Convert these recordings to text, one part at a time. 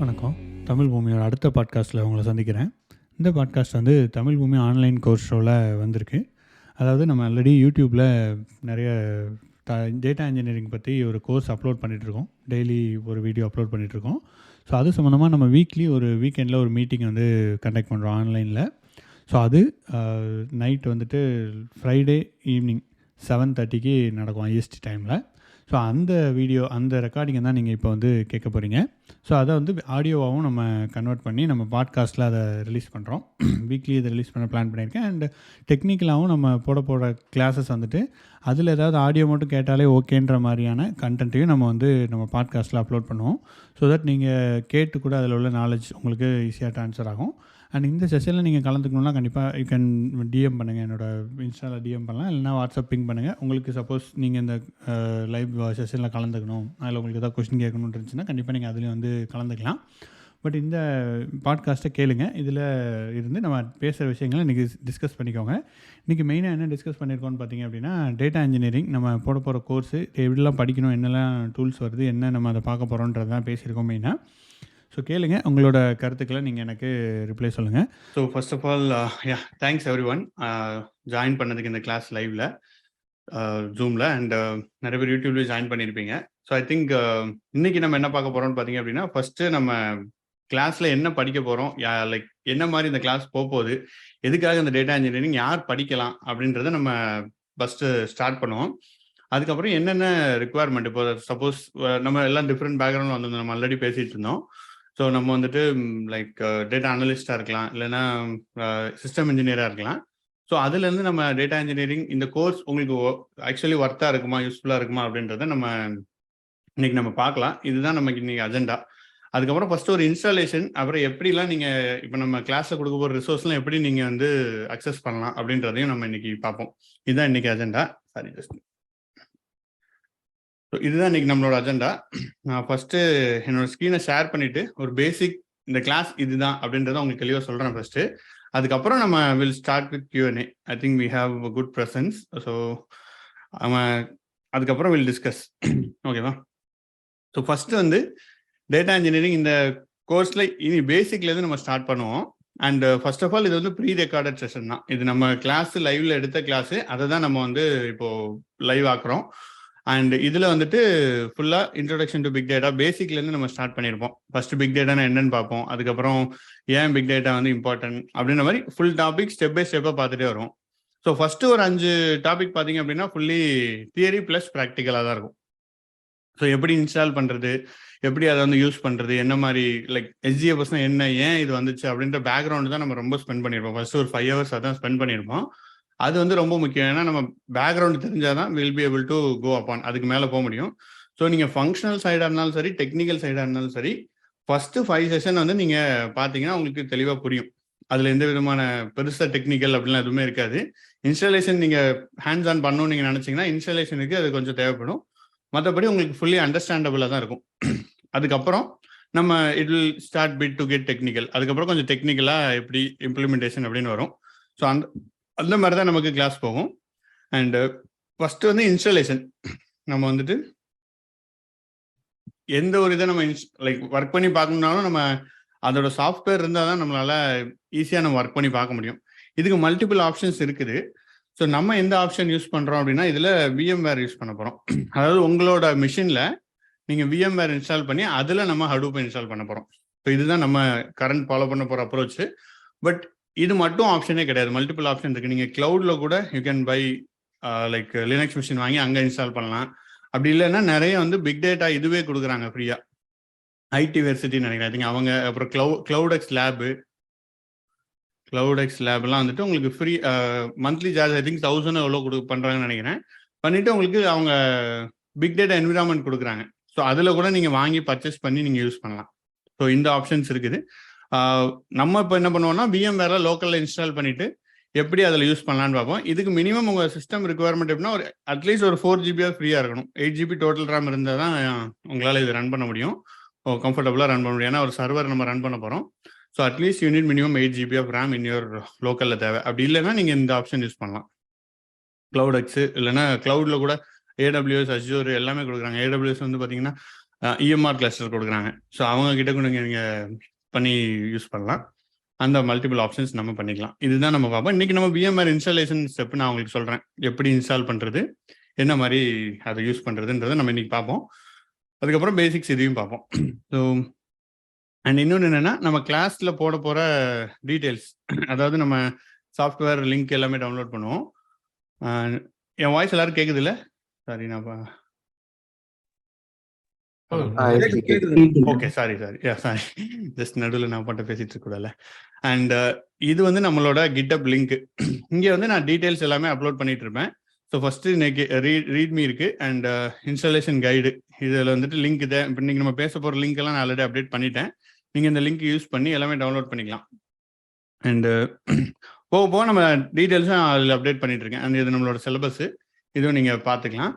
வணக்கம். தமிழ் பூமியோட அடுத்த பாட்காஸ்ட்டில் உங்களை சந்திக்கிறேன். இந்த பாட்காஸ்ட் வந்து தமிழ் பூமி ஆன்லைன் கோர்ஸ் ஷோவில் வந்திருக்கு. அதாவது நம்ம ஆல்ரெடி யூடியூப்பில் நிறைய டேட்டா இன்ஜினியரிங் பற்றி ஒரு கோர்ஸ் அப்லோட் பண்ணிகிட்ருக்கோம். டெய்லி ஒரு வீடியோ அப்லோட் பண்ணிகிட்ருக்கோம். ஸோ அது சம்மந்தமாக நம்ம வீக்லி ஒரு வீக்கெண்டில் ஒரு மீட்டிங் வந்து கண்டக்ட் பண்ணுறோம் ஆன்லைனில். ஸோ அது நைட் வந்துட்டு ஃப்ரைடே ஈவினிங் 7:30க்கு நடக்கும் ஐஎஸ்டி டைமில். ஸோ அந்த வீடியோ அந்த ரெக்கார்டிங்கை தான் நீங்கள் இப்போ வந்து கேட்க போகிறீங்க. ஸோ அதை வந்து ஆடியோவாகவும் நம்ம கன்வெர்ட் பண்ணி நம்ம பாட்காஸ்ட்டில் அதை ரிலீஸ் பண்ணுறோம். வீக்லி இதை ரிலீஸ் பண்ண பிளான் பண்ணியிருக்கேன். அண்ட் டெக்னிக்கலாகவும் நம்ம போட கிளாஸஸ் வந்துட்டு அதில் ஏதாவது ஆடியோ மட்டும் கேட்டாலே ஓகேன்ற மாதிரியான கண்டென்ட்டையும் நம்ம வந்து நம்ம பாட்காஸ்ட்டில் அப்லோட் பண்ணுவோம். ஸோ தட் நீங்கள் கேட்டு கூட அதில் உள்ள நாலேஜ் உங்களுக்கு ஈஸியாக ட்ரான்ஸ்ஃபர் ஆகும். அண்ட் இந்த செஷனில் நீங்கள் கலந்துக்கணுன்னா கண்டிப்பாக யூ கேன் டிஎம் பண்ணுங்கள். என்னோடய இன்ஸ்டாவில் டிஎம் பண்ணலாம், இல்லைனா வாட்ஸ்அப் பிங் பண்ணுங்கள். உங்களுக்கு சப்போஸ் நீங்கள் இந்த லைவ் செஷனில் கலந்துக்கணும், அதில் உங்களுக்கு ஏதாவது கொஸ்டின் கேட்கணுன்னு இருந்துச்சுன்னா கண்டிப்பாக நீங்கள் அதுலேயும் வந்து கலந்துக்கலாம். பட் இந்த பாட்காஸ்ட்டை கேளுங்க. இதில் இருந்து நம்ம பேசுகிற விஷயங்களை இன்றைக்கி டிஸ்கஸ் பண்ணிக்கோங்க. இன்றைக்கி மெயினாக என்ன டிஸ்கஸ் பண்ணியிருக்கோன்னு பார்த்தீங்க அப்படின்னா, டேட்டா இன்ஜினியரிங் நம்ம போட போகிற கோர்ஸு எப்படிலாம் படிக்கணும், என்னெல்லாம் டூல்ஸ் வருது, என்ன நம்ம அதை பார்க்க போகிறோன்றது தான் பேசியிருக்கோம் மெயினாக. ஸோ கேளுங்க, உங்களோட கருத்துக்களை நீங்கள் எனக்கு ரிப்ளை சொல்லுங்கள். So first of all thanks everyone join பண்ணதுக்கு இந்த கிளாஸ் லைவில் ஜூமில். அண்ட் நிறைய பேர் யூடியூப்லேயும் ஜாயின் பண்ணியிருப்பீங்க. ஸோ ஐ திங்க் இன்றைக்கி நம்ம என்ன பார்க்க போகிறோம்னு பார்த்தீங்க அப்படின்னா, ஃபஸ்ட்டு நம்ம கிளாஸில் என்ன படிக்க போகிறோம், லைக் என்ன மாதிரி இந்த கிளாஸ் போகுது, எதுக்காக இந்த டேட்டா இன்ஜினியரிங் யார் படிக்கலாம் அப்படின்றத நம்ம ஃபஸ்ட்டு ஸ்டார்ட் பண்ணுவோம். அதுக்கப்புறம் என்னென்ன ரிக்குவயர்மெண்ட், இப்போ சப்போஸ் நம்ம எல்லாம் டிஃப்ரெண்ட் பேக்ரவுண்ட் வந்து நம்ம ஆல்ரெடி பேசிகிட்டு இருந்தோம். ஸோ நம்ம வந்துட்டு லைக் டேட்டா அனலிஸ்டாக இருக்கலாம், இல்லைன்னா சிஸ்டம் இன்ஜினியராக இருக்கலாம். ஸோ அதுலேருந்து நம்ம டேட்டா இன்ஜினியரிங் இந்த கோர்ஸ் உங்களுக்கு ஆக்சுவலி ஒர்த்தாக இருக்குமா, யூஸ்ஃபுல்லாக இருக்குமா அப்படின்றத நம்ம இன்னைக்கு நம்ம பார்க்கலாம். இதுதான் நமக்கு இன்னைக்கு அஜெண்டா. அதுக்கப்புறம் ஃபர்ஸ்ட் ஒரு இன்ஸ்டாலேஷன், அப்புறம் எப்படிலாம் நீங்கள் இப்போ நம்ம கிளாஸில் கொடுக்க போகிற ரிசோர்ஸ்லாம் எப்படி நீங்கள் வந்து அக்சஸ் பண்ணலாம் அப்படின்றதையும் நம்ம இன்னைக்கு பார்ப்போம். இதுதான் இன்னைக்கு அஜெண்டா. சாரி, ஜஸ்ட் ஸோ இதுதான் இன்னைக்கு நம்மளோட அஜெண்டா. நான் ஃபர்ஸ்ட்டு என்னோட ஸ்க்ரீனை ஷேர் பண்ணிவிட்டு ஒரு பேசிக் இந்த கிளாஸ் இதுதான் அப்படின்றத உங்களுக்கு தெளிவாக சொல்கிறேன் ஃபர்ஸ்ட்டு. அதுக்கப்புறம் நம்ம will start with Q&A. I think we have a good presence. So அதுக்கப்புறம் வில் டிஸ்கஸ். ஓகேவா? ஸோ ஃபஸ்ட்டு வந்து டேட்டா இன்ஜினியரிங் இந்த கோர்ஸில் இனி பேசிக்லேருந்து நம்ம ஸ்டார்ட் பண்ணுவோம். அண்ட் ஃபர்ஸ்ட் ஆஃப் ஆல் இது வந்து ப்ரீ ரெக்கார்டட் செஷன் தான். இது நம்ம கிளாஸ் லைவ்ல எடுத்த கிளாஸு, அதை தான் நம்ம வந்து இப்போது லைவ் ஆக்குறோம். அண்ட் இதில் வந்துட்டு ஃபுல்லாக இன்ட்ரோடக்ஷன் டு பிக் டேட்டா பேசிக்லேருந்து நம்ம ஸ்டார்ட் பண்ணியிருப்போம். ஃபர்ஸ்ட் பிக் டேட்டானா என்னன்னு பார்ப்போம். அதுக்கப்புறம் ஏன் பிக் டேட்டா வந்து இம்பார்ட்டன்ட் அப்படின்ற மாதிரி ஃபுல் டாபிக் ஸ்டெப் பை ஸ்டெப்பாக பார்த்துட்டே வரும். ஸோ ஃபர்ஸ்ட் ஒரு 5 டாபிக் பார்த்தீங்க அப்படின்னா ஃபுல்லி தியரி ப்ளஸ் ப்ராக்டிக்கலாக தான் இருக்கும். ஸோ எப்படி இன்ஸ்டால் பண்ணுறது, எப்படி அதை வந்து யூஸ் பண்ணுறது, என்ன மாதிரி லைக் HDFSனா என்ன, ஏன் இது வந்துச்சு அப்படின்ற பேக்ரவுண்டு தான் நம்ம ரொம்ப ஸ்பெண்ட் பண்ணியிருப்போம். ஃபர்ஸ்ட் ஒரு 5 hours அதான் ஸ்பெண்ட் பண்ணியிருப்போம். அது வந்து ரொம்ப முக்கியம். ஏன்னா நம்ம பேக்ரவுண்ட் தெரிஞ்சால் தான் will be able to go upon, அதுக்கு மேலே போக முடியும். ஸோ நீங்கள் ஃபங்க்ஷனல் சைடாக இருந்தாலும் சரி, டெக்னிக்கல் சைடாக இருந்தாலும் சரி, ஃபஸ்ட்டு 5 செஷன் வந்து நீங்கள் பார்த்தீங்கன்னா உங்களுக்கு தெளிவாக புரியும். அதில் எந்த விதமான பெருசாக டெக்னிக்கல் அப்படிலாம் எதுவுமே இருக்காது. இன்ஸ்டாலேஷன் நீங்கள் ஹேண்ட்ஸ் ஆன் பண்ணணும்னு நீங்கள் நினச்சிங்கன்னா இன்ஸ்டாலேஷனுக்கு அது கொஞ்சம் தேவைப்படும். மற்றபடி உங்களுக்கு ஃபுல்லி அண்டர்ஸ்டாண்டபிளாக தான் இருக்கும். அதுக்கப்புறம் நம்ம it will start bit to get technical. அதுக்கப்புறம் கொஞ்சம் டெக்னிக்கலாக எப்படி இம்ப்ளிமெண்டேஷன் அப்படின்னு வரும். ஸோ அந்த மாதிரி தான் நமக்கு கிளாஸ் போகும். அண்டு ஃபஸ்ட்டு வந்து இன்ஸ்டாலேஷன். நம்ம வந்துட்டு எந்த ஒரு இதை நம்ம லைக் ஒர்க் பண்ணி பார்க்கணுன்னாலும் நம்ம அதோட சாஃப்ட்வேர் இருந்தால் தான் நம்மளால் ஈஸியாக நம்ம ஒர்க் பண்ணி பார்க்க முடியும். இதுக்கு மல்டிபிள் ஆப்ஷன்ஸ் இருக்குது. ஸோ நம்ம எந்த ஆப்ஷன் யூஸ் பண்ணுறோம் அப்படின்னா, இதில் VMware யூஸ் பண்ண போகிறோம். அதாவது உங்களோட மிஷினில் நீங்கள் VMware இன்ஸ்டால் பண்ணி அதில் நம்ம Hadoop இன்ஸ்டால் பண்ண போகிறோம். ஸோ இதுதான் நம்ம கரண்ட் ஃபாலோ பண்ண போகிற அப்ரோச்சு. பட் இது மட்டும் ஆப்ஷனே கிடையாது, மல்டிபிள் ஆப்ஷன் இருக்குது. நீங்கள் க்ளவுடில் கூட you can buy like Linux machine வாங்கி அங்கே இன்ஸ்டால் பண்ணலாம். அப்படி இல்லைன்னா நிறைய வந்து பிக் டேட்டா இதுவே கொடுக்குறாங்க ஃப்ரீயாக. ஐடிவர்சிட்டின்னு நினைக்கிறேன் அவங்க. அப்புறம் க்ளவுடெக்ஸ் லேப்லாம் வந்துட்டு உங்களுக்கு free monthly charge I think 1000 எவ்வளோ பண்ணுறாங்கன்னு நினைக்கிறேன். பண்ணிவிட்டு உங்களுக்கு அவங்க பிக் டேட்டா என்விரான்மெண்ட் கொடுக்குறாங்க. ஸோ அதில் கூட நீங்கள் வாங்கி பர்ச்சேஸ் பண்ணி நீங்கள் யூஸ் பண்ணலாம். ஸோ இந்த ஆப்ஷன்ஸ் இருக்குது. நம்ம இப்போ என்ன பண்ணுவோம்னா VMware லோக்கலில் இன்ஸ்டால் பண்ணிவிட்டு எப்படி அதில் யூஸ் பண்ணலான்னு பார்ப்போம். இதுக்கு மினிமம் உங்கள் சிஸ்டம் ரிக்குவயர்மெண்ட் எப்படின்னா ஒரு அட்லீஸ்ட் ஒரு 4 GB ஃப்ரீயாக இருக்கணும். 8 GB டோட்டல் ரேம் இருந்தால் தான் உங்களால் இது ரன் பண்ண முடியும், கம்ஃபர்டபுளாக ரன் பண்ண முடியும். ஏன்னா ஒரு சர்வர் நம்ம ரன் பண்ண போகிறோம். So at least you need minimum 8 GB of RAM in your லோக்கலில் தேவை. அப்படி இல்லைன்னா நீங்கள் இந்த ஆப்ஷன் யூஸ் பண்ணலாம். க்ளவுடெக்ஸு இல்லைன்னா க்ளவுடில் கூட AWS, Azure எல்லாமே கொடுக்குறாங்க. AWS வந்து பார்த்தீங்கன்னா இஎம்ஆர் கிளஸ்டர் கொடுக்குறாங்க. ஸோ அவங்கக்கிட்ட கூட நீங்கள் பண்ணி யூஸ் பண்ணலாம். அந்த மல்டிபிள் ஆப்ஷன்ஸ் நம்ம பண்ணிக்கலாம். இதுதான் நம்ம பார்ப்போம். இன்றைக்கி நம்ம விஎம்ஆர் இன்ஸ்டாலேஷன் ஸ்டெப் நான் உங்களுக்கு சொல்கிறேன், எப்படி இன்ஸ்டால் பண்ணுறது, என்ன மாதிரி அதை யூஸ் பண்ணுறதுன்றதை நம்ம இன்றைக்கி பார்ப்போம். அதுக்கப்புறம் பேசிக்ஸ் இதையும் பார்ப்போம். ஸோ அண்ட் இன்னொன்று என்னென்னா, நம்ம கிளாஸில் போட போகிற டீட்டெயில்ஸ், அதாவது நம்ம சாஃப்ட்வேர் லிங்க் எல்லாமே டவுன்லோட் பண்ணுவோம். என் வாய்ஸ் எல்லாரும் கேட்குது இல்லை? சாரி, நான் ஓகே, சாரி ஜஸ்ட் நடுவில் நான் பாட்டு பேசிட்டு இருக்கக்கூடாதுல. அண்ட் இது வந்து நம்மளோட கிட்டப் லிங்க். இங்கே வந்து நான் டீட்டெயில்ஸ் எல்லாமே அப்லோட் பண்ணிட்டு இருப்பேன். ஸோ ஃபஸ்ட்டு இன்னைக்கு ரீட்மி இருக்கு அண்ட் இன்ஸ்டாலேஷன் கைடு, இதில் வந்துட்டு லிங்க் இதை இப்போ நீங்கள் நம்ம பேச போகிற லிங்க் எல்லாம் நான் ஆல்ரெடி அப்டேட் பண்ணிட்டேன். நீங்கள் இந்த லிங்க் யூஸ் பண்ணி எல்லாமே டவுன்லோட் பண்ணிக்கலாம். அண்டு போக போக நம்ம டீட்டெயில்ஸும் அதில் அப்டேட் பண்ணிட்டு இருக்கேன். அண்ட் இது நம்மளோட சிலபஸ், இதுவும் நீங்கள் பார்த்துக்கலாம்.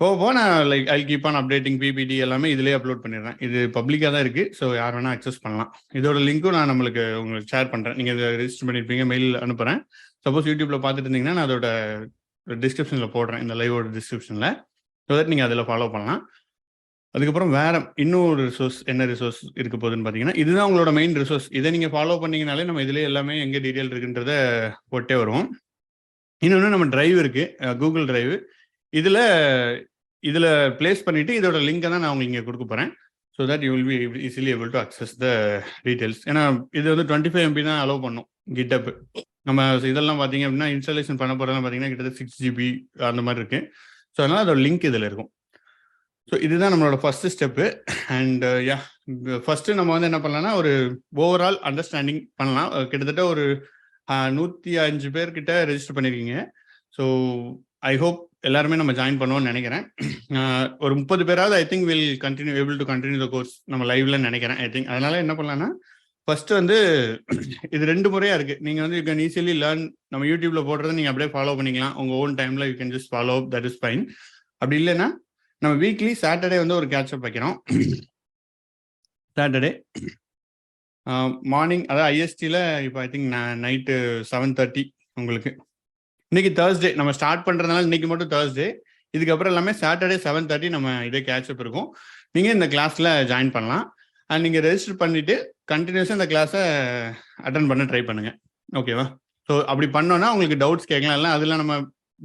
போக நான் like I keep on updating PPT எல்லாமே இதிலே அப்லோட் பண்ணிடுறேன். இது பப்ளிக்காக தான் இருக்குது, ஸோ யார் வேணால் அக்சஸ் பண்ணலாம். இதோட லிங்க்கும் நான் உங்களுக்கு ஷேர் பண்ணுறேன். நீங்கள் இதை ரெஜிஸ்டர் பண்ணியிருப்பீங்க, மெயில் அனுப்புகிறேன். சப்போஸ் யூடியூப்பில் பார்த்துட்டு இருந்தீங்கன்னா நான் அதோட டிஸ்கிரிப்ஷனில் போடுறேன், இந்த லைவோட டிஸ்கிரிப்ஷனில். ஸோ தட் நீங்கள் அதில் ஃபாலோ பண்ணலாம். அதுக்கப்புறம் வேறு இன்னொரு ரிசோர்ஸ், என்ன ரிசோர்ஸ் இருக்க போகுதுன்னு பார்த்தீங்கன்னா, இதுதான் உங்களோட மெயின் ரிசோர்ஸ். இதை நீங்கள் ஃபாலோ பண்ணிங்கனாலே நம்ம இதிலே எல்லாமே எங்கே டீட்டெயில் இருக்குன்றதை போட்டே வருவோம். இன்னொன்று நம்ம டிரைவ் இருக்குது, கூகுள் டிரைவ். இதில் பிளேஸ் பண்ணிவிட்டு இதோட லிங்கை தான் நான் உங்களுக்கு இங்கே கொடுக்க போகிறேன். So that you will be easily able to access the details. ஏன்னா இது வந்து 25 MB தான் அலோவ் பண்ணும் கிட்டப். நம்ம இதெல்லாம் பார்த்தீங்க அப்படின்னா இன்ஸ்டாலேஷன் பண்ண போகிறதெல்லாம் பார்த்தீங்கன்னா கிட்டத்தட்ட 6 GB அந்த மாதிரி இருக்குது. ஸோ அதனால் அதோட லிங்க் இதில் இருக்கும். ஸோ இதுதான் நம்மளோட ஃபஸ்ட்டு ஸ்டெப்பு. அண்ட் ஃபஸ்ட்டு நம்ம வந்து என்ன பண்ணலாம்னா, ஒரு ஓவரால் அண்டர்ஸ்டாண்டிங் பண்ணலாம். கிட்டத்தட்ட ஒரு 105 பேர்கிட்ட ரெஜிஸ்டர் பண்ணியிருக்கீங்க. ஸோ ஐ ஹோப் எல்லாருமே நம்ம ஜாயின் பண்ணுவோம்னு நினைக்கிறேன். ஒரு 30 பேராவது I think will continue able to continue the course நம்ம லைவ்ல நினைக்கிறேன். ஐ திங்க் அதனால என்ன பண்ணலாம்னா, ஃபர்ஸ்ட் வந்து இது 2 முறையா இருக்கு. நீங்க வந்து யூ கேன் ஈஸிலி லேர்ன். நம்ம யூடியூப்ல போடுறதை நீங்க அப்படியே ஃபாலோ பண்ணிக்கலாம் உங்க ஓன் டைம்ல. You can just follow, that is fine. அப்படி இல்லைன்னா நம்ம வீக்லி சாட்டர்டே வந்து ஒரு கேட்சப் வைக்கிறோம். சாட்டர்டே மார்னிங், அதாவது ஐஎஸ்டியில் இப்போ ஐ திங்க் நைட்டு 7:30 உங்களுக்கு. இன்னைக்கு தேர்ஸ்டே நம்ம ஸ்டார்ட் பண்ணுறதுனால இன்னைக்கு மட்டும் தேர்ஸ்டே. இதுக்கப்புறம் எல்லாமே சாட்டர்டே 7:30 நம்ம இதே கேட்சப் இருக்கும். நீங்கள் இந்த கிளாஸில் ஜாயின் பண்ணலாம். அண்ட் நீங்கள் ரெஜிஸ்டர் பண்ணிவிட்டு கண்டினியூஸாக இந்த கிளாஸை அட்டன் பண்ண ட்ரை பண்ணுங்கள். ஓகேவா? ஸோ அப்படி பண்ணோன்னா உங்களுக்கு டவுட்ஸ் கேட்கலாம். இல்லை அதில் நம்ம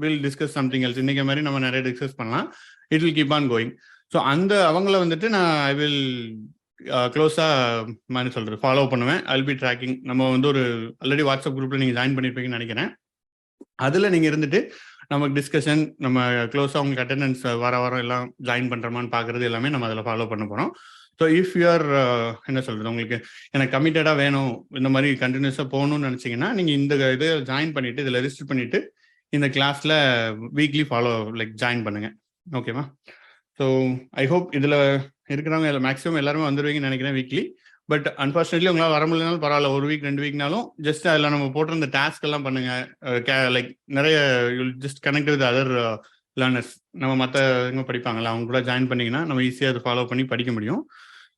வில் டிஸ்கஸ் சம்திங் எல்ஸ். இன்றைக்கி மாதிரி நம்ம நிறைய டிஸ்கஸ் பண்ணலாம். It will keep on going. So அவங்கள வந்துட்டு நான் ஐ வில் க்ளோஸாக மாதிரி சொல்கிறது ஃபாலோ பண்ணுவேன். I will be tracking. நம்ம வந்து ஒரு ஆல்ரெடி வாட்ஸ்அப் குரூப்பில் நீங்கள் ஜாயின் பண்ணியிருப்பீங்கன்னு நினைக்கிறேன். அதில் நீங்கள் இருந்துட்டு நமக்கு டிஸ்கஷன், நம்ம க்ளோஸாக உங்களுக்கு அட்டெண்டன்ஸ் வாரம் எல்லாம் ஜாயின் பண்ணுறோமான்னு பார்க்குறது எல்லாமே நம்ம அதில் ஃபாலோ பண்ண போகிறோம். ஸோ இஃப் யூஆர் என்ன சொல்கிறது, உங்களுக்கு எனக்கு கமிட்டடாக வேணும், இந்த மாதிரி கண்டினியூஸாக போகணும்னு நினச்சிங்கன்னா நீங்கள் இந்த இதை ஜாயின் பண்ணிவிட்டு இதில் ரெஜிஸ்டர் பண்ணிவிட்டு இந்த கிளாஸில் வீக்லி ஃபாலோ ஜாயின் பண்ணுங்கள். ஓகேவா? ஸோ ஐ ஹோப் இதில் இருக்கிறவங்க மேக்ஸிமம் எல்லாருமே வந்துடுவீங்கன்னு நினைக்கிறேன் வீக்லி. பட் அன்ஃபார்ச்சுனேட்லி உங்களால் வர முடியலனாலும் பரவாயில்ல, ஒரு வீக் 2 வீக்னாலும் ஜஸ்ட் அதில் நம்ம போட்டிருந்த டாஸ்க் எல்லாம் பண்ணுங்க. லைக் நிறைய just connect with other learners. நம்ம மற்ற எங்கே படிப்பாங்கல்ல, அவங்க கூட ஜாயின் பண்ணிங்கன்னா நம்ம ஈஸியாக அதை ஃபாலோ பண்ணி படிக்க முடியும்.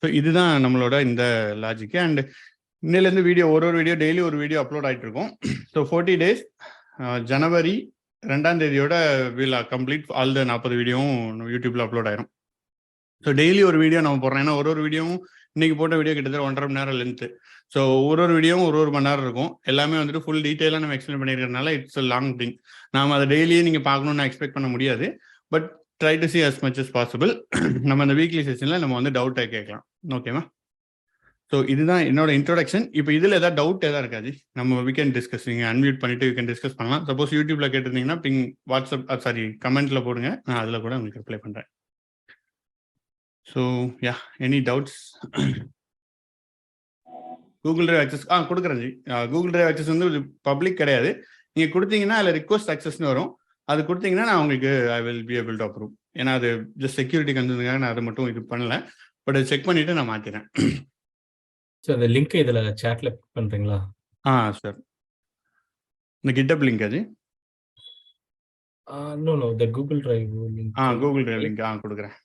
ஸோ இதுதான் நம்மளோட இந்த லாஜிக்கு. அண்ட் இன்னிலேருந்து வீடியோ ஒரு வீடியோ டெய்லி ஒரு வீடியோ அப்லோட் ஆகிட்டு இருக்கும். ஸோ 40 days ஜனவரி 2ஆம் தேதியோட வில் கம்ப்ளீட் ஆல் த 40 வீடியோவும் யூடியூப்ல அப்லோட் ஆயிரும். ஸோ டெய்லி ஒரு வீடியோ நம்ம போடுறோம். ஏன்னா ஒரு வீடியோவும் இன்னைக்கு போட்ட வீடியோ கிட்டத்தட்ட 1.5 மணி நேரம் லென்த்து. ஸோ ஒரு வீடியோவும் ஒரு மணி நேரம் இருக்கும். எல்லாமே வந்துட்டு ஃபுல் டீட்டெயிலாக நம்ம எக்ஸ்பிளைன் பண்ணியிருக்கிறதுனால இட்ஸ் அ லாங் திங். நாம் அதை டெய்லியே நீங்கள் பார்க்கணுன்னு எக்ஸ்பெக்ட் பண்ண முடியாது. But try to see as much as possible. நம்ம அந்த வீக்லி செஷனில் நம்ம வந்து டவுட்டை கேட்கலாம். ஓகேவா? ஸோ இதுதான் என்னோட இன்ட்ரோடக்ஷன். இப்போ இதில் ஏதாவது டவுட் எதாவது இருக்காது, நம்ம வி கேன் டிஸ்கஸ். நீங்கள் அன்மியூட் பண்ணிட்டு யூ கேன் டிஸ்கஸ் பண்ணலாம். சப்போஸ் யூடியூப்ல கேட்டிருந்தீங்கன்னா பிங் வாட்ஸ்அப் கமெண்ட்ல போடுங்க, நான் அதில் கூட உங்களுக்கு ரிப்ளை பண்ணுறேன். So yeah, any doubts? Google drive access கொடுக்குறேன் ஜி. கூகுள் டிரைவ் ஆக்சஸ் வந்து பப்ளிக் கிடையாது. நீங்கள் கொடுத்தீங்கன்னா அதில் ரிக்வஸ்ட் ஆக்சஸ்னு வரும். அது கொடுத்தீங்கன்னா நான் உங்களுக்கு I will be able to approve. ஏன்னா அது ஜஸ்ட் செக்யூரிட்டி கன்சர்னுக்காக நான் அதை மட்டும் இது பண்ணல. பட் அதை செக் பண்ணிவிட்டு நான் மாற்றிறேன். சார் அந்த லிங்க் இதில் சேட்டில் பண்ணுறீங்களா? சார் இந்த கிட்டப் லிங்க் அது no the Google drive link. Google drive link கொடுக்குறேன்.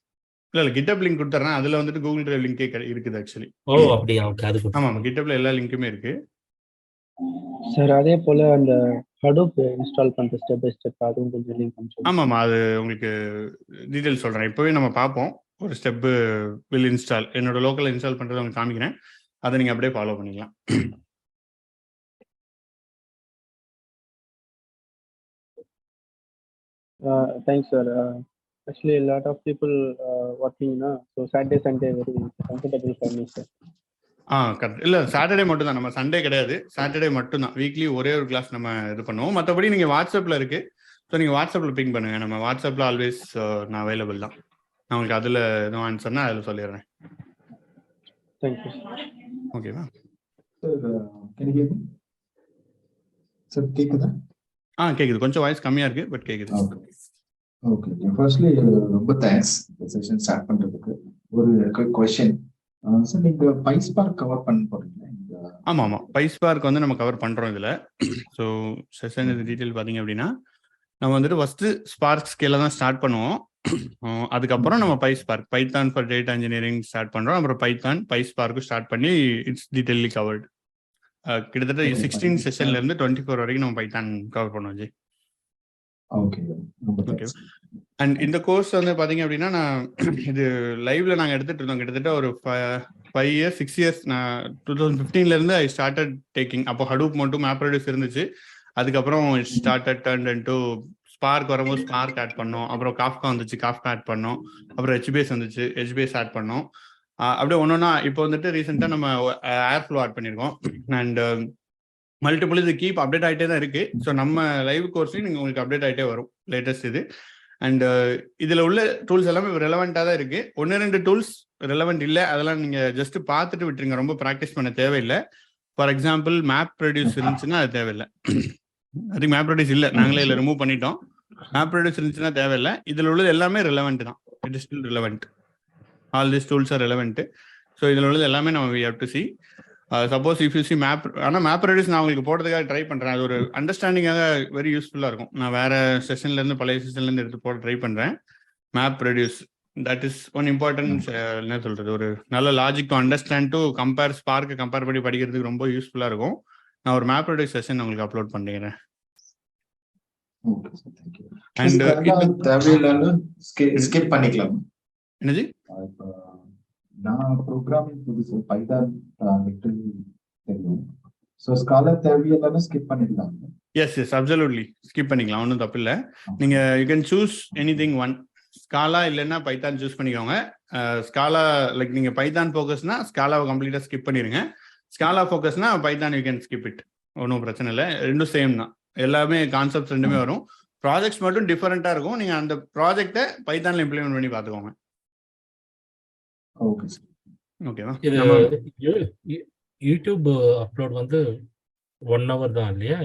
இல்லை கிட்டப் லிங்க் கொடுத்துறேன். அதில் வந்துட்டு கூகுள் டிரைவ் லிங்கே இருக்குது ஆக்சுவலி. ஓ அப்படியா? ஓகே. அது ஆமாம், கிட்டப்ல எல்லா லிங்க்குமே இருக்கு சார். அதே போல் அந்த ஹடூப் இன்ஸ்டால் பண்ணுற ஸ்டெப் பை ஸ்டெப் அதுவும் கொஞ்சம் லிங்க் அனுப்பிச்சு. ஆமாம், அது உங்களுக்கு டீட்டெயில் சொல்கிறேன். இப்போவே நம்ம பார்ப்போம். ஒரு ஸ்டெப்பு வில் இன்ஸ்டால். என்னோட லோக்கல் இன்ஸ்டால் பண்ணுறதை உங்களுக்கு காமிக்கிறேன். அதை நீங்கள் அப்படியே ஃபாலோ பண்ணிக்கலாம். Thanks, sir. Actually, a lot of people working, so Saturday, Sunday very comfortable for me, sir. Correct. இல்லை, சாட்டர்டே மட்டும் தான், நம்ம சண்டே கிடையாது. சாட்டர்டே மட்டும் தான் வீக்லி ஒரே ஒரு கிளாஸ் நம்ம இது பண்ணுவோம். மற்றபடி நீங்கள் வாட்ஸ்அப்பில் இருக்குது, ஸோ நீங்கள் வாட்ஸ்அப்பில் பிங் பண்ணுங்கள். நம்ம வாட்ஸ்அப்பில் ஆல்வேஸ் நான் அவைலபிள் தான். நான் உங்களுக்கு அதில் எதுவும் ஆன்சர்னா அதில் சொல்லிடுறேன். தேங்க்யூ. ஓகேவா சார்? கேக்குதா? கேக்குது. கொஞ்சம் வாய்ஸ் கம்மியாக இருக்குது, பட் கேட்குது. ஓகே. ஃபர்ஸ்ட்லி ரொம்ப தேங்க்ஸ் இந்த செஷன் ஸ்டார்ட் பண்ணுறதுக்கு. ஒரு கொஸ்டின் சார், நீங்கள் பைஸ்பார்க் கவர் பண்ண போகிறீங்களா? ஆமாம், பைஸ்பார்க் வந்து நம்ம கவர் பண்ணுறோம் இதில். ஸோ செஷன் டீட்டெயில் பார்த்தீங்க அப்படின்னா, நம்ம வந்துட்டு ஃபஸ்ட்டு ஸ்பார்க் ஸ்கேல தான் ஸ்டார்ட் பண்ணுவோம். அதுக்கப்புறம் நம்ம PySpark, Python for data engineering start பண்ணுறோம். அப்புறம் பைத்தான் பைஸ்பார்க்கு ஸ்டார்ட் பண்ணி இட்ஸ் டீட்டெயிலி கவர்டு. கிட்டத்தட்ட 16 செஷன்லேருந்து 24 வரைக்கும் நம்ம பைத்தான் கவர் பண்ணுவோம் ஜி. ஓகே. அண்ட் இந்த கோர்ஸ் வந்து பார்த்தீங்க அப்படின்னா, நான் இது லைவ்ல நாங்கள் எடுத்துகிட்டு இருந்தோம். கிட்டத்தட்ட ஒரு 5 years 6 years. நான் 2015 ஐ ஸ்டார்டட் டேக்கிங். அப்போ ஹடூப் மட்டும் MapReduce இருந்துச்சு. அதுக்கப்புறம் ஸ்டார்டட் டர்ன் இன்டு ஸ்பார்க். வரும்போது ஸ்பார்க் ஆட் பண்ணோம். அப்புறம் காஃப்கா வந்துச்சு, காஃப்கா ஆட் பண்ணோம். அப்புறம் HBase வந்துச்சு, HBase ஆட் பண்ணோம். அப்படியே ஒன்னொன்னா இப்போ வந்துட்டு ரீசெண்டாக நம்ம ஏர்ஃப்ளோ ஆட் பண்ணியிருக்கோம். அண்ட் மல்டிபிள் இது கீப் அப்டேட் ஆகிட்டே தான் இருக்குது. ஸோ நம்ம லைவ் கோர்ஸ்லையும் நீங்கள் உங்களுக்கு அப்டேட் ஆகிட்டே வரும் லேட்டஸ்ட் இது. அண்ட் இதில் உள்ள டூல்ஸ் எல்லாமே ரெலவெண்ட்டாக தான் இருக்குது. 1-2 டூல்ஸ் ரெலவெண்ட் இல்லை, அதெல்லாம் நீங்கள் ஜஸ்ட் பார்த்துட்டு விட்டுருங்க. ரொம்ப ப்ராக்டிஸ் பண்ண தேவையில்லை. ஃபார் எக்ஸாம்பிள் MapReduce இருந்துச்சுன்னா அது தேவையில்லை. அதுக்கு MapReduce இல்லை, நாங்களே இல்லை ரிமூவ் பண்ணிட்டோம். MapReduce இருந்துச்சுன்னா தேவையில்லை. இதில் உள்ளது எல்லாமே ரெலவெண்ட் தான். It is still relevant. All this tools are relevant. So இதில் உள்ளது எல்லாமே நம்ம we have to see. Suppose if you see ஆனால் MapReduce நான் உங்களுக்கு போடுறதுக்காக ட்ரை பண்ணுறேன். அது ஒரு அண்டர்ஸ்டாண்டிங்காக வெரி யூஸ்ஃபுல்லாக இருக்கும். நான் வேறு செஷன்லேருந்து பழைய செஷன்லேருந்து எடுத்து போட ட்ரை பண்ணுறேன். MapReduce that is one important. என்ன சொல்கிறது, ஒரு நல்ல logic to understand to compare spark compare பண்ணி படிக்கிறதுக்கு ரொம்ப யூஸ்ஃபுல்லாக இருக்கும். நான் ஒரு MapReduce செஷன் உங்களுக்கு அப்லோட் பண்ணிக்கிறேன். என்னது? நான் ப்ரோக்ராமிங் புதுசு பைதான் தெரியும். சோ ஸ்காலர் தேவையில்லைன்னா ஸ்கிப் பண்ணிடலாம். எஸ் அப்சல்யூட்லி ஸ்கிப் பண்ணிக்கலாம், ஒன்றும் தப்பு இல்லை. நீங்கள் you can choose anything one. Scala இல்லைன்னா பைத்தான் சூஸ் பண்ணிக்கோங்க. ஸ்காலா லைக் நீங்கள் பைத்தான் ஃபோக்கஸ்னா ஸ்காலாவை கம்ப்ளீட்டாக ஸ்கிப் பண்ணிடுங்க. ஸ்காலா ஃபோக்கஸ்னா Python you can skip it. ஒன்றும் பிரச்சனை இல்லை, ரெண்டும் சேம் தான். எல்லாமே கான்செப்ட்ஸ் ரெண்டுமே வரும். ப்ராஜெக்ட்ஸ் மட்டும் டிஃபரெண்ட்டாக இருக்கும். நீங்கள் அந்த ப்ராஜெக்டை பைத்தானில் இம்ப்ளிமெண்ட் பண்ணி பார்த்துக்கோங்க. ஓகேவா? யூடியூப் அப்லோட் வந்து 1 hour தான் இல்லையா?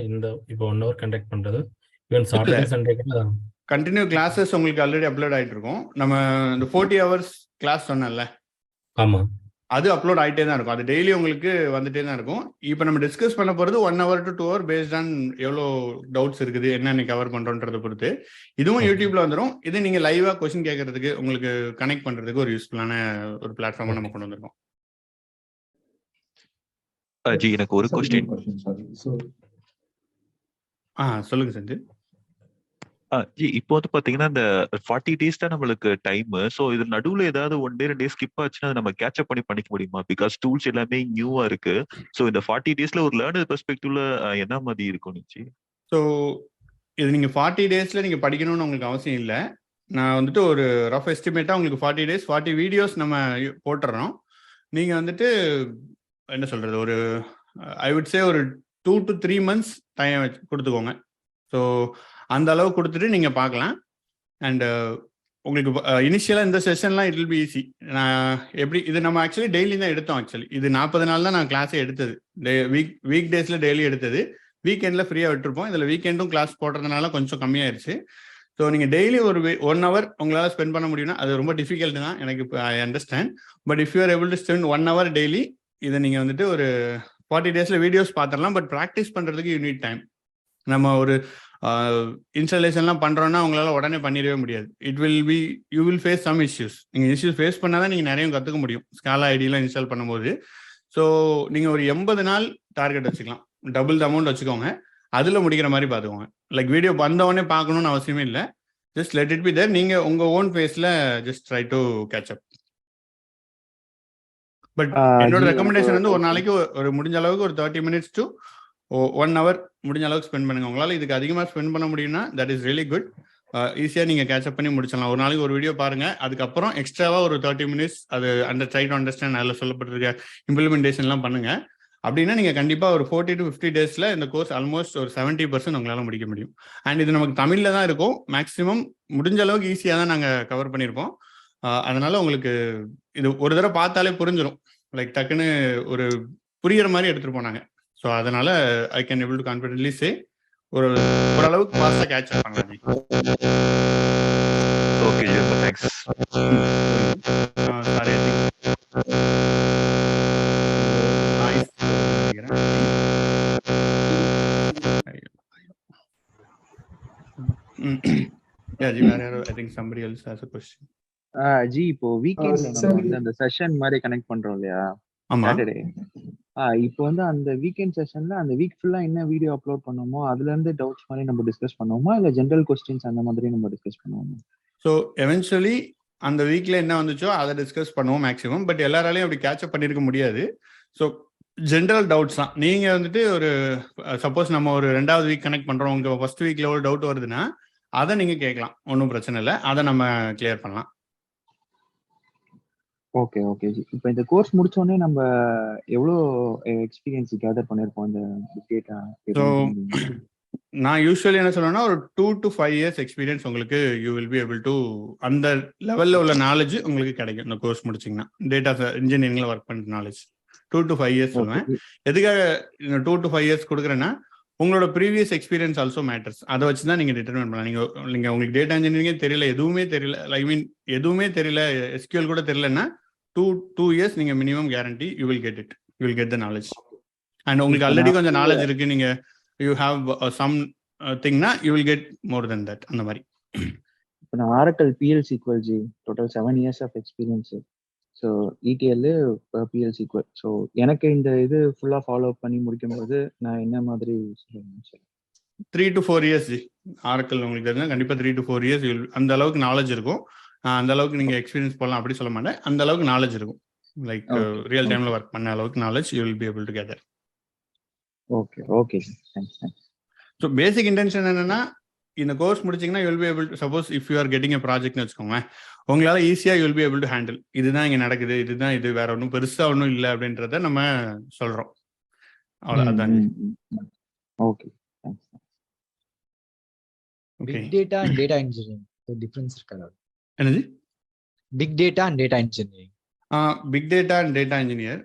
இப்போ 1 hour கண்டக்ட் பண்ணுறது even Saturday Sunday continue classes உங்களுக்கு ஆல்ரெடி அப்லோட் ஆகிட்டு இருக்கும். நம்ம இந்த 40 hours கிளாஸ் சொன்னல, ஆமாம், அது அப்லோட் ஆகிட்டே தான் இருக்கும். அது டெய்லி உங்களுக்கு வந்துட்டே தான் இருக்கும். இப்போ நம்ம டிஸ்கஸ் பண்ண போகிறது 1 hour to 2 hour based on எவ்வளோ டவுட்ஸ் இருக்குது, என்னென்ன கவர் பண்ணுறோன்றதை பொறுத்து. இதுவும் யூடியூப்ல வந்துடும். இது நீங்கள் லைவாக கொஸ்டின் கேட்கறதுக்கு, உங்களுக்கு கனெக்ட் பண்ணுறதுக்கு ஒரு யூஸ்ஃபுல்லான ஒரு பிளாட்ஃபார்மாக நம்ம கொண்டு வந்திருக்கோம். ஜி, எனக்கு ஒரு கொஸ்டின். சொல்லுங்க சஞ்சய். ஜி, இப்போ வந்து பாத்தீங்கன்னா இந்த 40 days தான் நம்மளுக்கு டைம். சோ இது நடுவுல ஏதாவது 1 day 2 day ஸ்கிப் ஆச்சுன்னா நம்ம கேட்சப் பண்ணிக்க முடியுமா? பிகாஸ் டூல்ஸ் எல்லாமே நியூவா இருக்கு. சோ இந்த 40 daysல ஒரு லேர்னர் பெர்ஸ்பெக்டிவ்ல என்ன மாதிரி இருக்கும் ஜி? ஸோ இது நீங்கள் 40 daysல நீங்கள் படிக்கணும்னு உங்களுக்கு அவசியம் இல்லை. நான் வந்துட்டு ஒரு ரஃப் எஸ்டிமேட்டாக உங்களுக்கு 40 days 40 வீடியோஸ் நம்ம போட்டுறோம். நீங்கள் வந்துட்டு என்ன சொல்கிறது, ஒரு ஐ வுட் சே ஒரு 2 to 3 months டைம் கொடுத்துக்கோங்க. ஸோ அந்த அளவு கொடுத்துட்டு நீங்கள் பார்க்கலாம். அண்டு உங்களுக்கு இனிஷியலாக இந்த செஷன்லாம் இட் வில் பி ஈஸி. நான் எப்படி இது நம்ம ஆக்சுவலி டெய்லி தான் எடுத்தோம். ஆக்சுவலி இது 40 நாள் தான் நான் கிளாஸே எடுத்தது. வீக் டேஸில் டெய்லி எடுத்தது. வீக்கெண்டில் ஃப்ரீயாக விட்டுருப்போம். இதில் வீக்கெண்டும் கிளாஸ் போடுறதுனால கொஞ்சம் கம்மியாயிருச்சு. ஸோ நீங்கள் டெய்லி ஒரு 1 hour உங்களால் ஸ்பெண்ட் பண்ண முடியும்னா அது ரொம்ப டிஃபிகல்ட் தான், எனக்கு I understand. But if you are able to spend 1 hour daily, இதை நீங்கள் வந்துட்டு ஒரு 40 daysல வீடியோஸ் பார்த்துடலாம். பட் ப்ராக்டிஸ் பண்ணுறதுக்கு யூ நீட் டைம். நம்ம ஒரு இன்ஸ்டாலேஷன்லாம் பண்ணுறோன்னா உங்களால் உடனே பண்ணிடவே முடியாது. You will face some issues. நீங்கள் இஷ்யூஸ் ஃபேஸ் பண்ணால் தான் நீங்கள் நிறைய கற்றுக்க முடியும் ஸ்காலா ஐடியெலாம் இன்ஸ்டால் பண்ணும்போது. ஸோ நீங்கள் ஒரு 80 நாள் டார்கெட் வச்சுக்கலாம். டபுள் த அமௌண்ட் வச்சுக்கோங்க. அதில் முடிக்கிற மாதிரி பார்த்துக்கோங்க. லைக் வீடியோ வந்தவொடனே பார்க்கணுன்னு அவசியமே இல்லை. Just let it be there. நீங்கள் உங்கள் ஓன் ஃபேஸில் just try to catch up. But என்னோட ஜி ரெக்கமெண்டேஷன் எனக்கு வந்து ஒரு நாளைக்கு ஒரு முடிஞ்ச அளவுக்கு ஒரு 30 minutes to 1 hour முடிஞ்ச அளவுக்கு ஸ்பெண்ட் பண்ணுங்க. உங்களால் இதுக்கு அதிகமாக ஸ்பெண்ட் பண்ண முடியும்னா தட் இஸ் ரியலி குட். ஈஸியாக நீங்கள் கேட்சப் பண்ணி முடிச்சிடலாம். ஒரு நாளைக்கு ஒரு வீடியோ பாருங்கள், அதுக்கப்புறம் எக்ஸ்ட்ராவாக ஒரு 30 minutes அது ட்ரை டு அண்டர்ஸ்டாண்ட் அதில் சொல்லப்பட்டிருக்க இம்ப்ளிமெண்டேஷன்லாம் பண்ணுங்கள். அப்படின்னா நீங்கள் கண்டிப்பாக ஒரு 40 to 50 days இந்த கோர்ஸ் ஆல்மோஸ்ட் ஒரு 70% உங்களால் முடிக்க முடியும். அண்ட் இது நமக்கு தமிழில் தான் இருக்கும். மேக்ஸிமம் முடிஞ்ச அளவுக்கு ஈஸியாக தான் நாங்கள் கவர் பண்ணியிருப்போம். அதனால உங்களுக்கு இது ஒரு தடவை பார்த்தாலே புரிஞ்சிடும். லைக் டக்குன்னு ஒரு புரியுற மாதிரி எடுத்துகிட்டு போனாங்க. ஸோ அதனால I can able to confidently say ஓரளவுக்கு ஃபாஸ்ட்டாக கேட்ச் பண்ணலாம். ஓகே ஜி, ரொம்ப தேங்க்ஸ். சாரி ஜி இப்போ வீக்கெண்ட்ல நம்ம வந்து அந்த செஷன் மாதிரி கனெக்ட் பண்றோம் இல்லையா, சாட்டர்டே. இப்போ வந்து அந்த வீக்கெண்ட் செஷன்ல அந்த வீக் ஃபுல்லா என்ன வீடியோ அப்லோட் பண்ணுவோமோ அதுல இருந்து டவுட்ஸ் மாதிரி நம்ம டிஸ்கஸ் பண்ணுவோமா, இல்ல ஜெனரல் கொஸ்டின்ஸ் அந்த மாதிரி நம்ம டிஸ்கஸ் பண்ணுவோமா? ஸோ எவென்ச்சுவலி அந்த வீக்ல என்ன வந்துச்சோ அதை டிஸ்கஸ் பண்ணுவோம் மேக்ஸிமம். பட் எல்லாராலையும் அப்படி கேட்சப் பண்ணியிருக்க முடியாது. ஸோ ஜென்ரல் டவுட்ஸ் தான். நீங்கள் வந்துட்டு ஒரு சப்போஸ் நம்ம ஒரு 2வது வீக் கனெக்ட் பண்ணுறோம், உங்கள் ஃபர்ஸ்ட் வீக்ல ஒரு டவுட் வருதுன்னா அதை நீங்கள் கேட்கலாம், ஒன்றும் பிரச்சனை இல்லை, அதை நம்ம கிளியர் பண்ணலாம். Okay okay G. இப்போ இந்த கோர்ஸ் முடிச்சோடனே நம்ம எவ்வளோ எக்ஸ்பீரியன்ஸ் கேதர் பண்ணியிருப்போம் இந்த பிக் டேட்டா? ஸோ நான் யூஸ்வலி என்ன சொல்லுவேன்னா ஒரு 2 to 5 years எக்ஸ்பீரியன்ஸ் உங்களுக்கு you will be able to அந்த லெவலில் உள்ள நாலேஜ் உங்களுக்கு கிடைக்கும். இந்த கோர்ஸ் முடிச்சிங்கன்னா டேட்டா இன்ஜினியரிங்ல ஒர்க் பண்ணுற நாலேஜ் 2 to 5 years சொல்லுவேன். எதுக்காக 2 to 5 years கொடுக்குறேன்னா உங்களோட ப்ரீவியஸ் எக்ஸ்பீரியன்ஸ் ஆல்சோ மேட்டர்ஸ். அதை வச்சு தான் நீங்கள் டிட்டர்மின் பண்ணலாம். நீங்கள் உங்களுக்கு டேட்டா இன்ஜினியரிங்கே தெரியல, எதுவுமே தெரியல, ஐ மீன் எதுவுமே தெரியல, எஸ்கியூஎல் கூட தெரியலன்னா 2 years நீங்கள் minimum guarantee you will get it, you will get the knowledge. And உங்களுக்கு ஆல்ரெடி கொஞ்சம் நாலேஜ் இருக்கு, நீங்கள் யூ ஹாவ் சம் திங்னா you will get more than that. அந்த மாதிரி இப்போ நான் ஆரக்கிள் PL SQL ஜி total 7 years of experience. So ETL PL SQL. So எனக்கு இந்த இது ஃபுல்லாக ஃபாலோ பண்ணி முடிக்கும்போது நான் என்ன மாதிரி சொல்லுவேன்? 3 to 4 years ஜி. ஆரக்கிள் உங்களுக்கு தெரிஞ்சா கண்டிப்பாக 3 to 4 years அந்த அளவுக்கு நாலேஜ் இருக்கும். அந்த அளவுக்கு நீங்கள் எக்ஸ்பீரியன்ஸ் போடலாம் அப்படி சொல்ல மாட்டேன், அந்த அளவுக்கு நாலேஜ் இருக்கும். லைக் ரியல் டைமில் ஒர்க் பண்ண அளவுக்கு knowledge you will be able to gather. Okay okay thanks. So basic intention என்னன்னா இந்த கோர்ஸ் முடிச்சிங்கன்னா you will be able to suppose if you are getting a ப்ராஜெக்ட்னு வச்சுக்கோங்க, உங்களால் ஈஸியாக you will be able to handle. இதுதான் இங்கே நடக்குது, இதுதான் இது, வேற ஒன்றும் பெருசாக ஒன்றும் இல்லை அப்படின்றத நம்ம சொல்கிறோம். அவ்வளோ அதான். Okay big data and data engineering difference இருக்கா? என்னது? Big data and data engineering. Big data and data engineer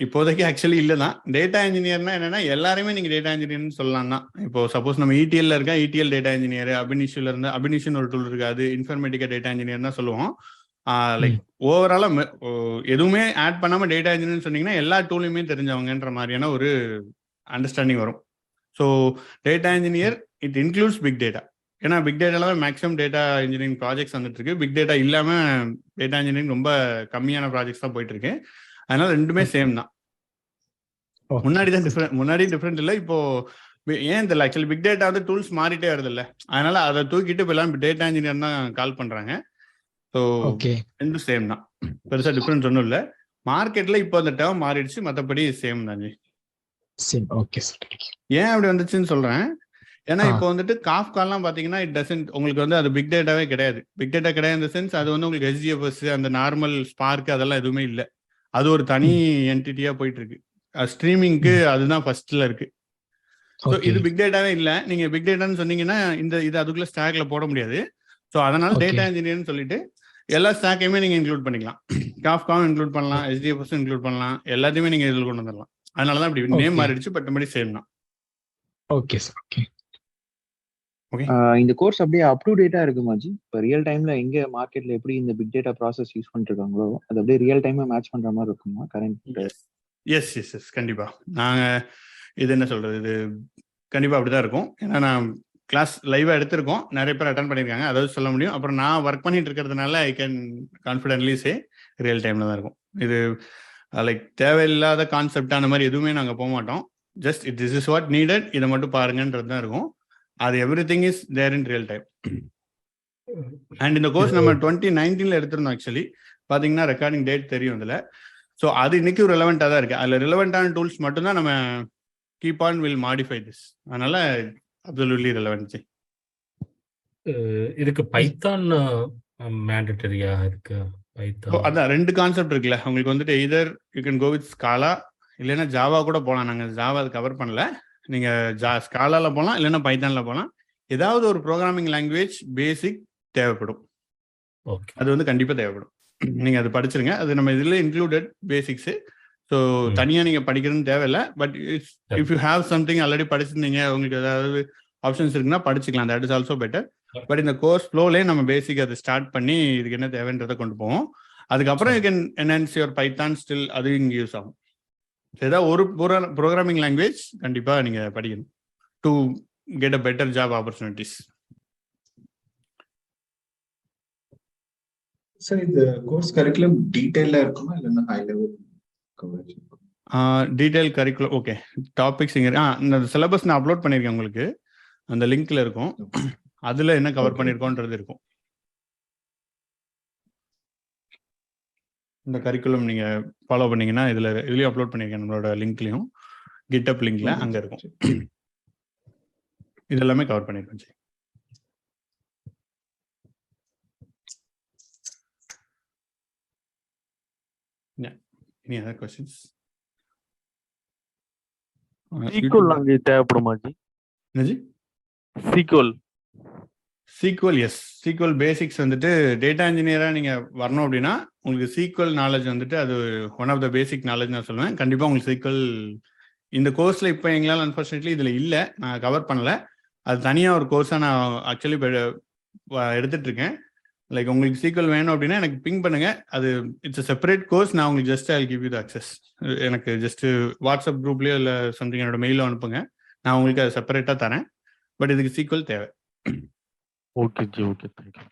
இப்போதைக்கு ஆக்சுவலி இல்லை தான். டேட்டா இன்ஜினியர்னா என்னன்னா எல்லாருமே நீங்கள் டேட்டா இன்ஜினியர்னு சொல்லலாம் தான். இப்போ சப்போஸ் நம்ம ETL இருக்கா, ETL டேட்டா இன்ஜினியர், அபினிஷியில் இருந்து அபினிஷன் ஒரு டூல் இருக்கு, அது இன்ஃபர்மேட்டிக்கா டேட்டா இன்ஜினியர் தான் சொல்லுவோம். லைக் ஓவராலா எதுவுமே ஆட் பண்ணாம டேட்டா இன்ஜினியர்னு சொன்னீங்கன்னா எல்லா டூலையுமே தெரிஞ்சவங்கன்ற மாதிரியான ஒரு அண்டர்ஸ்டாண்டிங் வரும். So data engineer it includes big data. ஏன்னா பிக் டேட்டால தான் மேக்ஸிமம் டேட்டா இன்ஜினியரிங் ப்ராஜெக்ட்ஸ் வந்துட்டு இருக்கு. பிக் டேட்டா இல்லாமல் டேட்டா இன்ஜினியரிங் ரொம்ப கம்மியான ப்ராஜெக்ட்ஸ் தான் போயிட்டு இருக்கு. அதனால ரெண்டுமே சேம் தான். முன்னாடி டிஃப்ரெண்ட் இல்லை, இப்போ ஏன் தெரியல. ஆக்சுவலி பிக் டேட்டா வந்து டூல்ஸ் மாறிட்டே வருது இல்லை, அதனால அதை தூக்கிட்டு இப்போ எல்லாம் டேட்டா இன்ஜினியர் தான் கால் பண்றாங்க. ஸோ ரெண்டும் சேம் தான், பெருசா டிஃப்ரென்ஸ் ஒன்றும் இல்லை. மார்க்கெட்ல இப்போ அந்த டேர்ம் மாறிடுச்சு, மற்றபடி சேம் தான். ஏன் அப்படி வந்துச்சுன்னு சொல்றேன். ஏன்னா இப்போ வந்துட்டு காஃப்காலாம் பாத்தீங்கன்னா இட் டசன்ட் உங்களுக்கு வந்து அது பிக் டேட்டாவே கிடையாது. பிக் டேட்டா கிடையாது இந்த சென்ஸ் அது வந்து உங்களுக்கு SGFS அந்த நார்மல் ஸ்பார்க் அதெல்லாம் எதுவுமே இல்லை. அது ஒரு தனி என்டிட்டியா போயிட்டு இருக்கு. ஸ்ட்ரீமிங்க்கு அதுதான் ஃபர்ஸ்ட்ல இருக்கு. ஸோ இது பிக் டேட்டாவே இல்லை. நீங்க பிக் டேட்டான்னு சொன்னீங்கன்னா இது அதுக்குள்ள ஸ்டாக்ல போட முடியாது. ஸோ அதனால டேட்டா இன்ஜினியர்னு சொல்லிட்டு எல்லா ஸ்டாக்கையுமே நீங்க இன்க்ளூட் பண்ணிக்கலாம். காஃப்காவும் இன்க்ளூட் பண்ணலாம், SGFS இன்க்ளூட் பண்ணலாம், எல்லாத்தையுமே நீங்க இதில் கொண்டு வந்துடலாம். அதனாலதான் இப்படி நேம் மாறிடுச்சு, பட் மறுபடி சேம் தான். Okay sir. ஓகே. இந்த கோர்ஸ் அப்படியே அப் டு டேட்டா இருக்குமா ஜி? இப்போ ரியல் டைம்ல எங்க மார்க்கெட்ல எப்படி இந்த பிக் டேட்டா ப்ராசஸ் யூஸ் பண்ணிருக்காங்களோ அது அப்படியே ரியல் டைம்ல மேட்ச் பண்ற மாதிரி இருக்குமா கரண்ட்? எஸ் கண்டிப்பா. நாங்க இது என்ன சொல்றது, இது கண்டிப்பா அப்படிதான் இருக்கும். ஏன்னா நான் கிளாஸ் லைவா எடுத்திருக்கோம், நிறைய பேர் அட்டன் பண்ணியிருக்காங்க, அதாவது சொல்ல முடியும். அப்புறம் நான் ஒர்க் பண்ணிட்டு இருக்கிறதுனால I can confidently say real டைம்ல தான் இருக்கும். இது லைக் தேவையில்லாத கான்செப்ட் அந்த மாதிரி எதுவுமே நாங்கள் போக மாட்டோம். Just this is what needed, இதை மட்டும் பாருங்கன்றது தான் இருக்கும். அது everything is there in real time. And இந்த கோர்ஸ் நம்ம 2019 எடுத்திருந்தோம் ஆக்சுவலி. பார்த்தீங்கன்னா ரெக்கார்டிங் டேட் தெரியும் இதில். ஸோ அது இன்னைக்கும் ரிலவெண்ட்டாக தான் இருக்குது. அதில் ரிலவெண்ட்டான டூல்ஸ் மட்டும்தான் நம்ம keep on will modify this. அதனால அப்சல்யூட்லி ரிலவெண்ட். இதுக்கு பைத்தான் மேண்டட்டரியா இருக்கு? பைத்தான் அதான் 2 கான்செப்ட் இருக்குல்ல உங்களுக்கு வந்துட்டு. Either you can go with Scala, இல்லைன்னா ஜாவா கூட போகலாம். நாங்கள் ஜாவா அது கவர் பண்ணல. நீங்கள் ஸ்காலாவில் போகலாம், இல்லைன்னா பைத்தானில் போகலாம். ஏதாவது ஒரு ப்ரோக்ராமிங் லாங்குவேஜ் பேசிக் தேவைப்படும். ஓகே. அது வந்து கண்டிப்பாக தேவைப்படும். நீங்கள் அது படிச்சிருங்க. அது நம்ம இதில் இன்க்ளூடட் பேசிக்ஸு. ஸோ தனியாக நீங்கள் படிக்கிறதுன்னு தேவையில்லை. But if you have something already படிச்சிருந்தீங்க, உங்களுக்கு ஏதாவது ஆப்ஷன்ஸ் இருக்குன்னா படிச்சுக்கலாம். That is also better. But இந்த கோர்ஸ் ஃப்ளோலேயே நம்ம பேசிக் அதை ஸ்டார்ட் பண்ணி இதுக்கு என்ன தேவைன்றதை கொண்டு போவோம். அதுக்கப்புறம் you can enhance your Python still, அது இங்கே யூஸ் ஆகும். ஏதாவது ஒரு ப்ரோக்ராமிங் லாங்குவேஜ் கண்டிப்பாக நீங்கள் படிக்கணும் to get a better job opportunities. Sir இந்த கோர்ஸ் கரிக்குலம் டீடைலா இருக்குமா இல்லைன்னா high level coverage? Detail curriculum okay. Topics இங்கே இந்த சிலபஸ் நான் அப்லோட் பண்ணியிருக்கேன் உங்களுக்கு. அந்த லிங்க்ல இருக்கும். அதில் என்ன கவர் பண்ணியிருக்கோன்றது இருக்கும். இந்த கரிக்குலம் நீங்கள் ஃபாலோ பண்ணீங்கன்னா இதுலேயும் அப்லோட் பண்ணியிருக்கேன். நம்மளோட லிங்க்லையும் கிட்டப் லிங்க்ல அங்கே இருக்கும். இது எல்லாமே கவர் பண்ணியிருக்கோம். சரி, any other questions? சீக்வல் அங்கே தேவைப்படுமா ஜி? என்னஜி? SQL yes. சீக்வல் பேசிக்ஸ் வந்துட்டு டேட்டா இன்ஜினியராக நீங்கள் வரணும் அப்படின்னா உங்களுக்கு சீக்வல் நாலேஜ் வந்துட்டு அது one of the basic knowledge நான் சொல்லுவேன். கண்டிப்பாக உங்களுக்கு சீக்வல் இந்த கோர்ஸில் இப்போ எங்களால் அன்ஃபார்ச்சுனேட்லி இதில் இல்லை, நான் கவர் பண்ணலை. அது தனியாக ஒரு கோர்ஸாக நான் ஆக்சுவலி எடுத்துகிட்டு இருக்கேன். லைக் உங்களுக்கு சீக்வல் வேணும் அப்படின்னா எனக்கு பிங் பண்ணுங்க. அது இட்ஸ் செப்பரேட் கோர்ஸ். நான் உங்களுக்கு just I give you the access. எனக்கு ஜஸ்ட் வாட்ஸ்அப் குரூப்லேயோ இல்லை சம்திங் என்னோட மெயிலோ அனுப்புங்க. நான் உங்களுக்கு அதை செப்பரேட்டாக தரேன். பட் இதுக்கு சீக்வல் தேவை. Okay G, okay, thank you.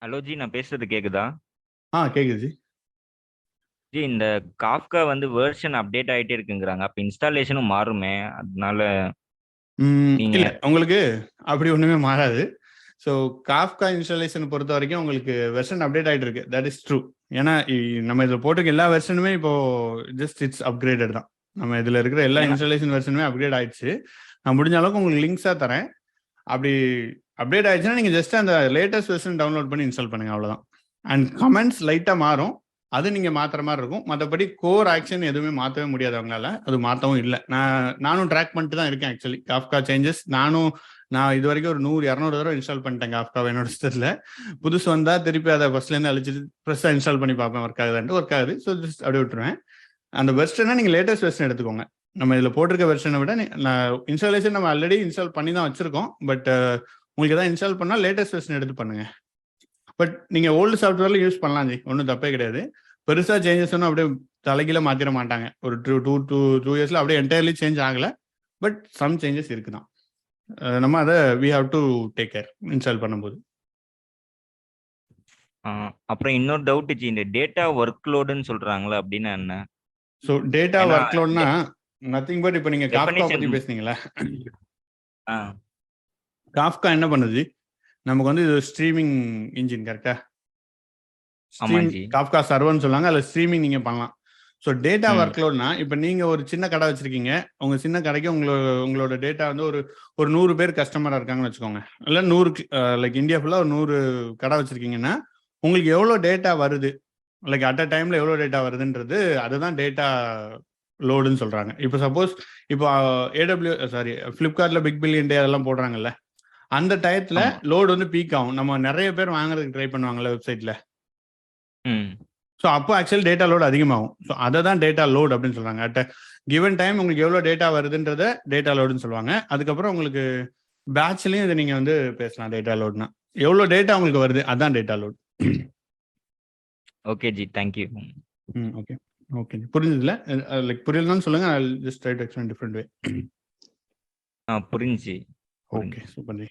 Hello G, நான் பேசுறது கேக்குதா? கேக்குது ஜி. ஜி, இந்த காஃப்கா வந்து வெர்ஷன் அப்டேட் ஆயிட்டே இருக்குங்கிறாங்க. அப்ப இன்ஸ்டாலேஷனும் மாறுமே, அதனால இல்லை உங்களுக்கு அப்படி ஒன்றுமே மாறாது. ஸோ காஃப்கா இன்ஸ்டாலேஷன் பொறுத்த வரைக்கும் உங்களுக்கு வெர்ஷன் அப்டேட் ஆகிட்டு இருக்கு. That is true. ஏன்னா நம்ம இதில் போட்டிருக்க எல்லா வெர்ஷனுமே இப்போ ஜஸ்ட் இட்ஸ் அப்கிரேடட் தான். நம்ம இதில் இருக்கிற எல்லா இன்ஸ்டாலேஷன் வெர்ஷனுமே அப்கிரேட் ஆயிடுச்சு. நான் முடிஞ்ச அளவுக்கு உங்களுக்கு லிங்க்ஸாக தரேன். அப்படி அப்டேட் ஆயிடுச்சுன்னா நீங்கள் ஜஸ்ட் அந்த லேட்டஸ்ட் வெர்ஷன் டவுன்லோட் பண்ணி இன்ஸ்டால் பண்ணுங்க, அவ்வளோதான். அண்ட் கமெண்ட்ஸ் லைட்டாக மாறும், அது நீங்கள் மாற்றுற மாதிரி இருக்கும். மற்றபடி கோர் ஆக்ஷன் எதுவுமே மாற்றவே முடியாது அவங்களால. அது மாற்றவும் இல்லை. நானும் ட்ராக் பண்ணிட்டு தான் இருக்கேன் ஆக்சுவலி காஃப்கா சேஞ்சஸ். நான் இது வரைக்கும் ஒரு 100-200 தடவை இன்ஸ்டால் பண்ணிட்டேன் காஃப்காவை என்னோட சிஸ்டத்தில். புதுசு வந்தால் திருப்பி அதை ஃபர்ஸ்ட்லேருந்து அழிச்சிட்டு ஃப்ரெஷ்ஷாக இன்ஸ்டால் பண்ணி பார்ப்பேன் ஒர்க் ஆகுதுன்ட்டு. ஒர்க் ஆகுது. ஸோ ஜஸ்ட் அப்படியே விட்டுருவேன். அந்த வெர்ஷனை நீங்கள் லேட்டஸ்ட் வெர்ஷன் எடுத்துக்கோங்க. நம்ம இதில் போட்டிருக்க வெர்ஷனை விட இன்ஸ்டாலேஷன் நம்ம ஆல்ரெடி இன்ஸ்டால் பண்ணி தான் வச்சுருக்கோம். பட் உங்களுக்கு எதாவது இன்ஸ்டால் பண்ணால் லேட்டஸ்ட் வெர்ஷன் எடுத்து பண்ணுங்கள். பட் நீங்கள் ஓல்டு சாஃப்ட்வேரில் யூஸ் பண்ணலாம் ஜி, ஒன்றும் தப்பே கிடையாது. பெருசாக சேஞ்சஸ் ஒன்றும் அப்படியே தலைகீழ மாற்றிட மாட்டாங்க. ஒரு 2 இயர்ஸில் அப்படியே என்டையர்லி சேஞ்ச் ஆகலை. பட் சம் சேஞ்சஸ் இருக்குதான். நம்ம அதை we have to take care install பண்ணும்போது. அப்புறம் இன்னொரு டவுட் ஜி, இந்த டேட்டா ஒர்க் லோடுன்னு சொல்றாங்களா அப்படின்னா என்ன? ஸோ டேட்டா ஒர்க் லோட்னா நத்திங் பட் இப்போ நீங்கள் காஃப்கா பற்றி பேசுனீங்களா? காஃப்கா என்ன பண்ணுது? நமக்கு வந்து இது ஸ்ட்ரீமிங் இன்ஜின் கரெக்டா? காஃப்கா சர்வர்னு சொல்லுவாங்க. அதில் ஸ்ட்ரீமிங் நீங்கள் பண்ணலாம். ஸோ டேட்டா ஒர்க் லோட்னா இப்போ நீங்கள் ஒரு சின்ன கடை வச்சுருக்கீங்க. உங்கள் சின்ன கடைக்கு உங்களோட டேட்டா வந்து ஒரு 100 பேர் கஸ்டமராக இருக்காங்கன்னு வச்சுக்கோங்க. இல்லை 100 லைக் இந்தியா ஃபுல்லாக ஒரு 100 கடை வச்சுருக்கீங்கன்னா உங்களுக்கு எவ்வளோ டேட்டா வருது, லைக் அட் அ டைமில் எவ்வளோ டேட்டா வருதுன்றது அதுதான் டேட்டா லோடுன்னு சொல்கிறாங்க. இப்போ சப்போஸ் இப்போ ஃப்ளிப்கார்ட்டில் பிக் பில்லியன் டே அதெல்லாம் போடுறாங்கல்ல, அந்த டயத்தில் லோடு வந்து பீக் ஆகும். நம்ம நிறைய பேர் வாங்குறதுக்கு ட்ரை பண்ணுவாங்கல்ல வெப்சைட்டில். ஸோ அப்போ ஆக்சுவலி டேட்டா லோடு அதிகமாகும். ஸோ அதை தான் டேட்டா லோட் அப்படின்னு சொல்கிறாங்க. அட் கிவன் டைம் உங்களுக்கு எவ்வளோ டேட்டா வருதுன்றத டேட்டா லோடுன்னு சொல்லுவாங்க. அதுக்கப்புறம் உங்களுக்கு பேட்ச்லையும் இதை நீங்கள் வந்து பேசலாம். டேட்டா லோட்னா எவ்வளோ டேட்டா உங்களுக்கு வருது, அதுதான் data load. Okay ji, thank you. Okay okay, புரிஞ்சதுல? லைக் புரியலன்னு சொல்லுங்க. I will just try to explain different way. புரிஞ்சு. Okay, super ji.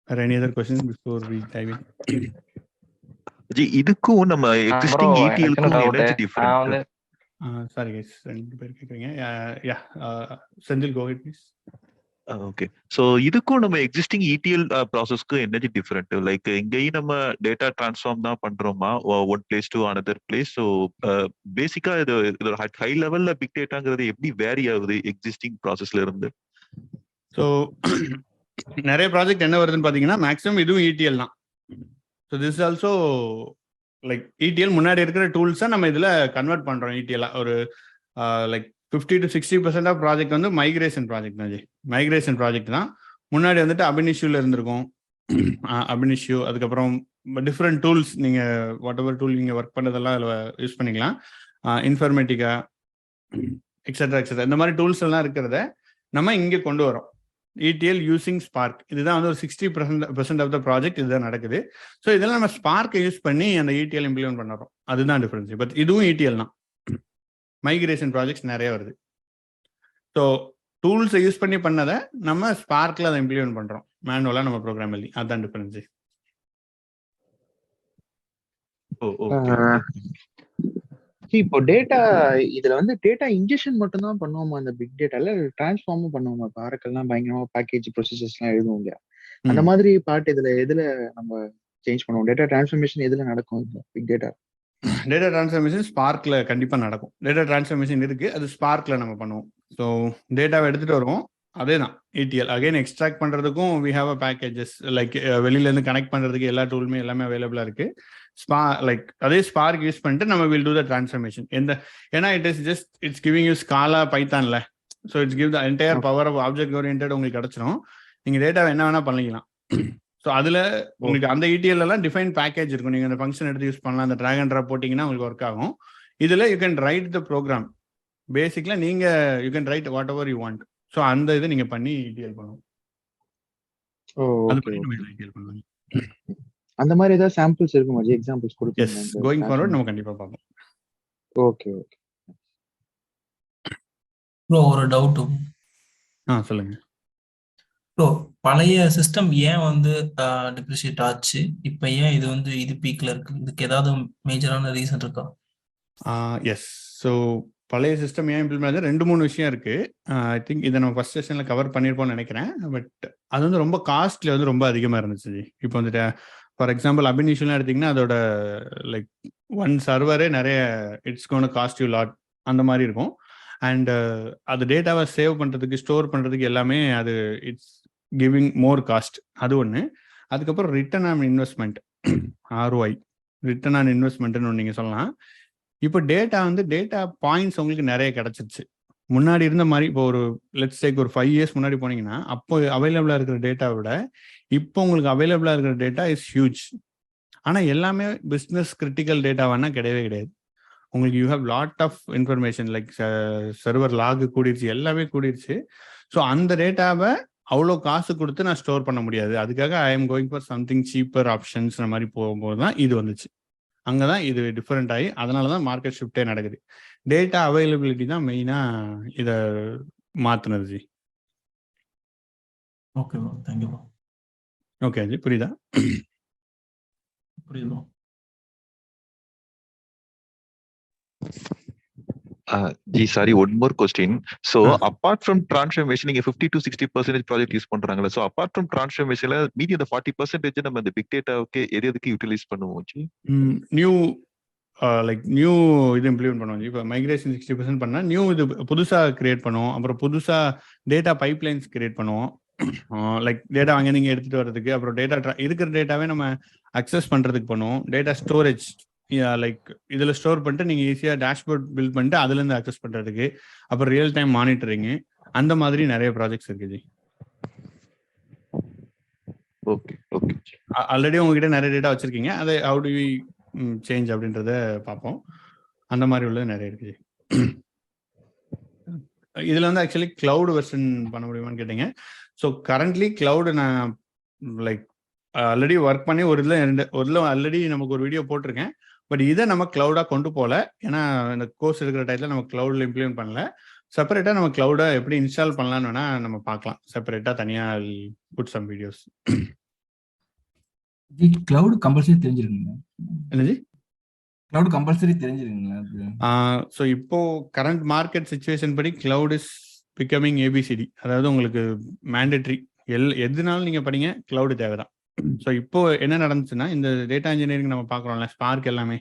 Are any other questions before we dive in? Ji, இதுக்கும் நம்ம எக்ஸிஸ்டிங் ETL க்கும் என்ன டிஃபரன்ஸ்? சாரி கைஸ், 2 பேர் கேட்குறீங்க. யா செந்தில், கோ ஹெட் ப்ளீஸ். ஓகே. ஸோ இதுக்கும் நம்ம எக்ஸிஸ்டிங் இடிஎல் ப்ராசஸ்க்கு என்னது டிஃபரெண்ட்? லைக் இங்கேயும் நம்ம டேட்டா ட்ரான்ஸ்ஃபார்ம் தான் பண்றோமா one place to another place? So பேசிக்கா இது ஹை லெவல்ல பிக் டேட்டாங்கிறது எப்படி வேரி ஆகுது எக்ஸிஸ்டிங் ப்ராசஸ்ல இருந்து? ஸோ நிறைய ப்ராஜெக்ட் என்ன வருதுன்னு பார்த்தீங்கன்னா மேக்ஸிமம் இதுவும் இடிஎல் தான். So this also like ETL முன்னாடி இருக்கிற டூல்ஸை நம்ம இதில் கன்வெர்ட் பண்ணுறோம் இடிஎல்லாக. ஒரு லைக் 50 to 60% ஆஃப் ப்ராஜெக்ட் வந்து மைக்ரேஷன் ப்ராஜெக்ட் தான். மைக்ரேஷன் ப்ராஜெக்ட் தான். முன்னாடி வந்துட்டு அபினிஷ்யூவில் இருந்திருக்கும். அபினிஷ்யூ, அதுக்கப்புறம் டிஃப்ரெண்ட் டூல்ஸ், நீங்கள் வாட் எவர் டூல் நீங்கள் ஒர்க் பண்ணுறதெல்லாம் அதில் யூஸ் பண்ணிக்கலாம். இன்ஃபர்மேட்டிக்கா எக்ஸெட்ரா எக்ஸெட்ரா இந்த மாதிரி டூல்ஸ் எல்லாம் இருக்கிறத நம்ம இங்கே கொண்டு வரோம். ETL யூசிங் ஸ்பார்க், இதுதான் வந்து ஒரு 60% ஆஃப் த ப்ராஜெக்ட் இதுதான் நடக்குது. ஸோ இதெல்லாம் நம்ம ஸ்பார்க்கை யூஸ் பண்ணி அந்த ETL இம்ப்ளிமெண்ட் பண்ணுறோம். அதுதான் டிஃபரன்ஸ். பட் இதுவும் ETL தான். மைக்ரேஷன் ப்ராஜெக்ட்ஸ் நிறைய வருது. ஸோ டூல்ஸை யூஸ் பண்ணி பண்ணதை நம்ம ஸ்பார்க்கில் அதை இம்ப்ளிமெண்ட் பண்ணுறோம், மேனுவலாக நம்ம ப்ரோக்ராம் எழுதி. அதுதான் டிஃபரன்ஸு. இப்போ டேட்டா இதுல வந்து டேட்டா இன்ஜெக்ஷன் மட்டும் தான் பண்ணுவோமா அந்த பிக் டேட்டால, டிரான்ஸ்ஃபார்மும் பண்ணுவோமா? இப்போ ஆரக்கெல்லாம் பயங்கரமா பேக்கேஜ் ப்ரொசீஜர்ஸ் எல்லாம் எழுதுவோம் இல்லையா, அந்த மாதிரி பார்ட் எதுல நம்ம சேஞ்ச் பண்ணுவோம்? டேட்டா டிரான்ஸ்ஃபர்மேஷன் எதுல நடக்கும் big data? Data transformation sparkle கண்டிப்பாக நடக்கும். டேட்டா டிரான்ஸ்ஃபர்மேஷன் இருக்குது, அது ஸ்பார்க்கில் நம்ம பண்ணுவோம். ஸோ டேட்டாவை எடுத்துகிட்டு வருவோம், அதே தான் ETL. அகைன் எக்ஸ்ட்ராக்ட் பண்ணுறதுக்கும் we have a packages, like வெளியிலேருந்து கனெக்ட் பண்ணுறதுக்கு எல்லா டூலுமே எல்லாமே அவைலபிளாக இருக்குது. லைக் அதே ஸ்பார்க் யூஸ் பண்ணிட்டு நம்ம வில் டூ த டிரான்ஸ்ஃபர்மேஷன். ஏன்னா இட்ஸ் கிவிங் யூ ஸ்காலா பைத்தான்ல. So it's give the entire power of object oriented உங்களுக்கு கிடச்சிரும். நீங்கள் டேட்டாவை என்ன வேணால் பண்ணிக்கலாம். ஸோ அதில் உங்களுக்கு அந்த ETL எல்லாம் டிஃபைன் பேக்கேஜ் இருக்கும். நீங்கள் அந்த ஃபங்க்ஷன் எடுத்து யூஸ் பண்ணலாம். அந்த ட்ராக் அண்ட் ட்ராப் போட்டிங்கன்னா உங்களுக்கு ஒர்க் ஆகும். இதில் you can write the program. பேசிக்கலாக நீங்கள் you can write whatever you want. So அந்த இதை நீங்கள் பண்ணி ETL பண்ணுவோம். அந்த மாதிரி ஏதாவது சாம்பிள்ஸ் இருக்குமா? எக்ஸாம்பிள்ஸ் கொடுத்து கோயிங் ஃபார்வர்ட் நம்ம கண்டிப்பாக பார்ப்போம். ஓகே ஓகே ப்ரோ, ஒரு டவுட். சொல்லுங்க ப்ரோ, பழைய சிஸ்டம் ஏன் வந்து டிப்ரிஷியேட் ஆச்சு? இப்போ ஏன் இது வந்து இது பீக்ல இருக்கு? இதுக்கு ஏதாவது மேஜரான ரீசன் இருக்கா? எஸ். ஸோ பழைய சிஸ்டம் ஏன் இம்ப்ளிமெண்ட் ஆகுது? 2-3 விஷயம் இருக்குது. ஐ திங்க் இதை நம்ம ஃபர்ஸ்ட் செஷனில் கவர் பண்ணியிருப்போம்னு நினைக்கிறேன். பட் அது வந்து ரொம்ப காஸ்ட்லி வந்து ரொம்ப அதிகமாக இருந்துச்சு. இப்போ வந்துட்டு ஃபார் எக்ஸாம்பிள் அபினிஷ்யூலாம் எடுத்திங்கன்னா அதோட லைக் ஒன் சர்வரே நிறைய it's gonna cost you lot அந்த மாதிரி இருக்கும். அண்ட் அது டேட்டாவை சேவ் பண்ணுறதுக்கு ஸ்டோர் பண்ணுறதுக்கு எல்லாமே அது இட்ஸ் கிவிங் மோர் காஸ்ட். அது ஒன்று. அதுக்கப்புறம் return on investment, ROI, return on இன்வெஸ்ட்மெண்ட்னு ஒன்று நீங்கள் சொல்லலாம். இப்போ டேட்டா பாயிண்ட்ஸ் உங்களுக்கு நிறைய கிடச்சிருச்சு. முன்னாடி இருந்த மாதிரி இப்போ ஒரு லெட்ஸ் டேக் ஒரு 5 years முன்னாடி போனீங்கன்னா அப்போ அவைலபிளாக இருக்கிற டேட்டாவை விட இப்போ உங்களுக்கு அவைலபிளாக இருக்கிற டேட்டா இஸ் ஹியூஜ். ஆனால் எல்லாமே பிஸ்னஸ் கிரிட்டிக்கல் டேட்டாவானா கிடையவே கிடையாது. உங்களுக்கு you have lot of information like server log கூடிருச்சு, எல்லாமே கூடிருச்சு. ஸோ அந்த டேட்டாவை அவ்வளோ காசு கொடுத்து நான் ஸ்டோர் பண்ண முடியாது. அதுக்காக I am going for something cheaper options மாதிரி போகும்போது தான் இது வந்துச்சு. அங்கே தான் இது டிஃப்ரெண்ட் ஆகி அதனால தான் மார்க்கெட் ஷிஃப்டே நடக்குது. டேட்டா அவைலபிலிட்டி தான் மெயினாக இதை மாற்றினது ji. Okay bro, thank you bro. Okay ji, புரியுதா? புரியுது. Ji sorry, one more question. So apart from transformation நீங்க 50 to 60% ப்ராஜெக்ட் யூஸ் பண்றாங்களா? ஸோ அப்பார்ட் ஃப்ரம் டிரான்ஸ்ஃபர்மேஷன்ல மீதி அந்த 40% நம்ம இந்த பிக் டேட்டாவுக்கு எதுக்கு யூட்டிலைஸ் பண்ணுவோம் ஜி? நியூ இது இம்ப்ளிமெண்ட் பண்ணுவோம். இப்போ மைக்ரேஷன் 60% பண்ணால் நியூ இது புதுசாக கிரியேட் பண்ணுவோம். அப்புறம் புதுசாக டேட்டா பைப்லைன்ஸ் கிரியேட் பண்ணுவோம். லைக் டேட்டா அங்கே நீங்கள் எடுத்துகிட்டு வர்றதுக்கு, அப்புறம் இருக்கிற டேட்டாவே நம்ம அக்சஸ் பண்ணுறதுக்கு பண்ணுவோம். டேட்டா ஸ்டோரேஜ் லைக் இதில் ஸ்டோர் பண்ணிட்டு நீங்கள் ஈஸியாக டேஷ்போர்ட் பில்ட் பண்ணிட்டு அதுலேருந்து அக்சஸ் பண்ணுறதுக்கு, அப்புறம் ரியல் டைம் மானிட்டரிங்கு, அந்த மாதிரி நிறைய ப்ராஜெக்ட்ஸ் இருக்குது. Okay okay. ஆல்ரெடி உங்ககிட்ட நிறைய டேட்டா வச்சுருக்கீங்க, அதை ஹவு டு வி சேஞ்ச் அப்படின்றத பார்ப்போம். அந்த மாதிரி உள்ளது நிறைய இருக்குது. இதில் வந்து ஆக்சுவலி கிளவுட் வெர்ஷன் பண்ண முடியுமான்னு கேட்டீங்க. ஸோ கரண்ட்லி கிளவுடு நான் லைக் ஆல்ரெடி ஒர்க் பண்ணி ஒரு இதில் ஆல்ரெடி நமக்கு ஒரு வீடியோ போட்டிருக்கேன். பட் இதை நம்ம கிளவுடாக கொண்டு போகல. ஏன்னா இந்த கோர்ஸ் இருக்கிற டைத்தில் நம்ம கிளவுடில் இம்ப்ளிமெண்ட் பண்ணல. செப்பரேட்டாக நம்ம கிளவுடை எப்படி இன்ஸ்டால் பண்ணலான்னு வேணால் நம்ம பார்க்கலாம். செப்பரேட்டாக தனியாக put some videos. Cloud compulsory தெரிஞ்சிருக்கீங்க. என்னது? கிளவுட் கம்பல்சரி தெரிஞ்சிருங்களா அது? ஸோ இப்போ கரண்ட் மார்க்கெட் சுச்சுவேஷன் படி கிளவுட் இஸ் பிகமிங் ஏபிசிடி. அதாவது உங்களுக்கு மேண்டேட்ரி. எதுனாலும் நீங்கள் படிங்க, கிளவுடு தேவை தான். ஸோ இப்போ என்ன நடந்துச்சுன்னா, இந்த டேட்டா இன்ஜினியரிங் நம்ம பார்க்குறோம்ல, ஸ்பார்க் எல்லாமே,